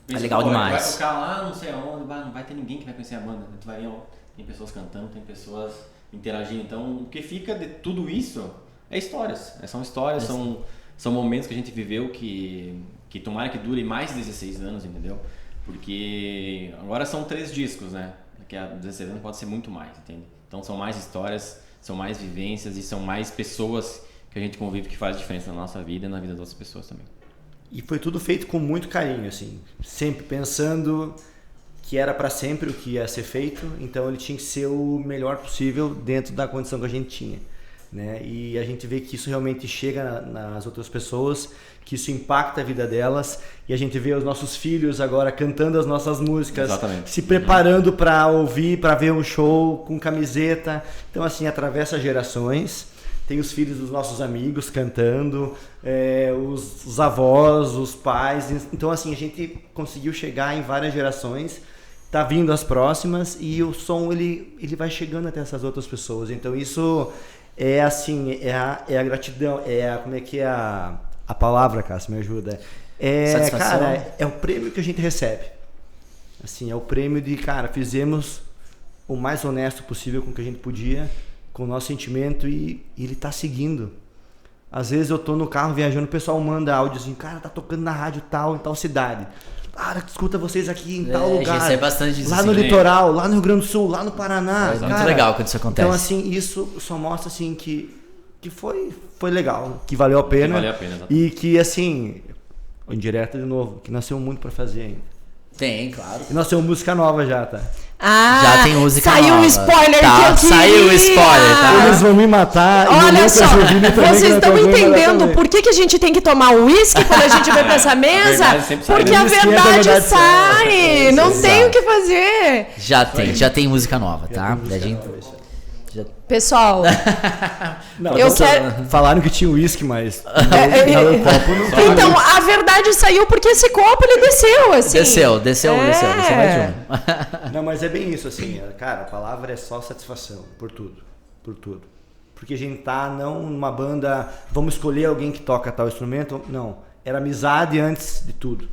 É legal demais. Tu vai tocar lá, não sei aonde, não vai ter ninguém que vai conhecer a banda. Tu vai... Tem pessoas cantando, tem pessoas interagindo. Então, o que fica de tudo isso é histórias. São histórias, são momentos que a gente viveu que tomara que dure mais de 16 anos, entendeu? Porque agora são 3 discos, né? Daqui a 16 anos pode ser muito mais, entende? Então, são mais histórias, são mais vivências e são mais pessoas que a gente convive que faz diferença na nossa vida e na vida das outras pessoas também. E foi tudo feito com muito carinho, assim. Sempre pensando... que era para sempre o que ia ser feito, então ele tinha que ser o melhor possível dentro da condição que a gente tinha, né? E a gente vê que isso realmente chega nas outras pessoas, que isso impacta a vida delas, e a gente vê os nossos filhos agora cantando as nossas músicas, exatamente, se preparando para ouvir, para ver um show com camiseta. Então, assim, atravessa gerações. Tem os filhos dos nossos amigos cantando, os avós, os pais. Então, assim, a gente conseguiu chegar em várias gerações. Tá vindo as próximas e o som ele vai chegando até essas outras pessoas. Então isso é assim, é a gratidão, como é que é a palavra, Cássio, me ajuda? Satisfação. Cara, é o prêmio que a gente recebe. Assim, é o prêmio de, cara, fizemos o mais honesto possível com o que a gente podia, com o nosso sentimento e ele tá seguindo. Às vezes eu tô no carro viajando, o pessoal manda áudio assim, cara, tá tocando na rádio tal, em tal cidade. Cara, escuta vocês aqui em tal lugar. É bastante disso, lá no litoral, lá no Rio Grande do Sul, lá no Paraná. É muito legal quando isso acontece. Então, assim, isso só mostra assim que foi legal, que valeu a pena. Que valeu a pena, e que, assim, indireta de novo, que nós temos muito pra fazer ainda. Tem, claro. E nós temos música nova já, tá? Já tem música saiu nova. Um spoiler tá, que eu queria. Saiu o spoiler, tá? Eles vão me matar. Olha só, vocês estão entendendo também. por que a gente tem que tomar uísque quando a gente vai pra essa mesa? Porque a verdade sai, não tem o que fazer. Já tem música nova, tá? Pessoal, não, eu quero... Falaram que tinha uísque, mas Então, a verdade saiu porque esse copo, ele desceu, assim. Desceu mais de um. Não, mas é bem isso, assim, cara, a palavra é só satisfação, por tudo. Porque a gente tá não numa banda, vamos escolher alguém que toca tal instrumento, não. Era amizade antes de tudo.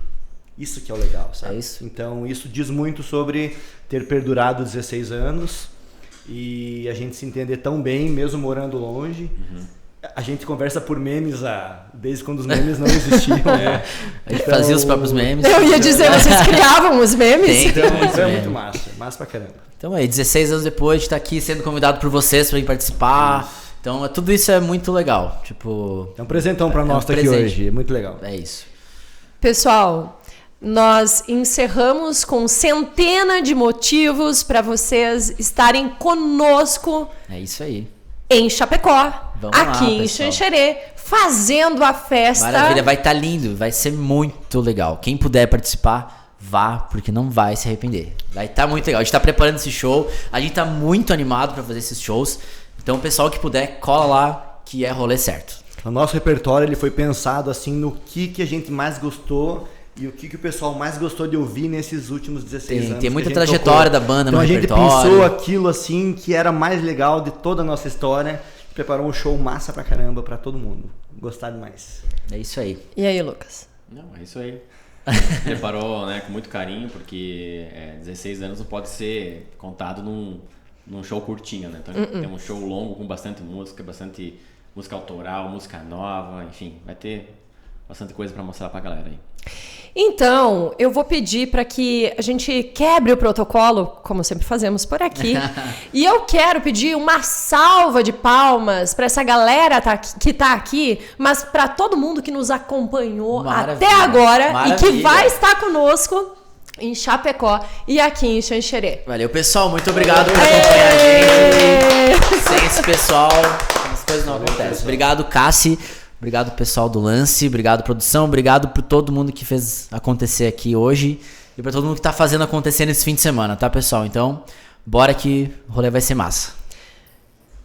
Isso que é o legal, sabe? É isso. Então, isso diz muito sobre ter perdurado 16 anos e a gente se entender tão bem, mesmo morando longe. A gente conversa por memes desde quando os memes não existiam. Né? A gente fazia os próprios memes. Eu ia dizer, vocês criavam os memes? Então, é muito massa pra caramba. Então, 16 anos depois de estar aqui sendo convidado por vocês para ir participar. Então, tudo isso é muito legal. Tipo, é um presentão pra nós aqui hoje. É muito legal. É isso. Pessoal, nós encerramos com centenas de motivos para vocês estarem conosco. É isso aí. Em Chapecó, Vamos aqui lá, em pessoal. Xanxerê, fazendo a festa. Maravilha, vai estar lindo, vai ser muito legal. Quem puder participar, vá, porque não vai se arrepender. Vai estar muito legal. A gente tá preparando esse show, a gente tá muito animado para fazer esses shows. Então, o pessoal que puder, cola lá, que é rolê certo. O nosso repertório ele foi pensado assim no que a gente mais gostou e o que o pessoal mais gostou de ouvir nesses últimos 16 anos. Tem muita trajetória da banda no repertório. Então a gente pensou aquilo assim que era mais legal de toda a nossa história. Preparou um show massa pra caramba pra todo mundo. Gostar demais. É isso aí. E aí, Lucas? Não, é isso aí. Preparou, né, com muito carinho, porque 16 anos não pode ser contado num show curtinho, né? Então tem um show longo com bastante música autoral, música nova, enfim, vai ter bastante coisa pra mostrar pra galera aí. Então, eu vou pedir para que a gente quebre o protocolo, como sempre fazemos por aqui. E eu quero pedir uma salva de palmas para essa galera que está aqui, mas para todo mundo que nos acompanhou até agora e que vai estar conosco em Chapecó e aqui em Xanxerê. Valeu, pessoal. Muito obrigado por acompanhar a gente. Sem esse pessoal, as coisas não acontecem. Obrigado, Cassi. Obrigado, pessoal do Lance. Obrigado, produção. Obrigado por todo mundo que fez acontecer aqui hoje. E para todo mundo que tá fazendo acontecer nesse fim de semana, tá, pessoal? Então, bora que o rolê vai ser massa.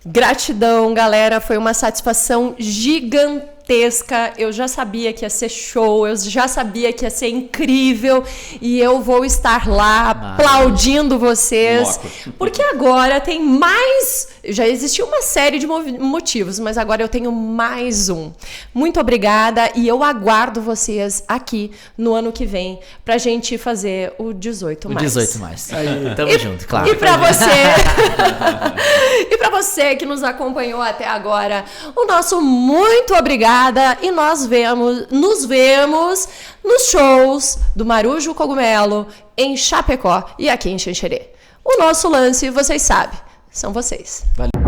Gratidão, galera. Foi uma satisfação gigantesca. Eu já sabia que ia ser show, eu já sabia que ia ser incrível e eu vou estar lá aplaudindo vocês, porque agora tem mais. Já existia uma série de motivos, mas agora eu tenho mais um. Muito obrigada e eu aguardo vocês aqui no ano que vem pra gente fazer o 18 mais. O 18 mais. Aí, tamo junto, claro. E pra você, e pra você que nos acompanhou até agora, o nosso muito obrigada e nos vemos nos shows do Marujo Cogumelo em Chapecó e aqui em Xanxerê. O nosso lance, vocês sabem, são vocês. Valeu.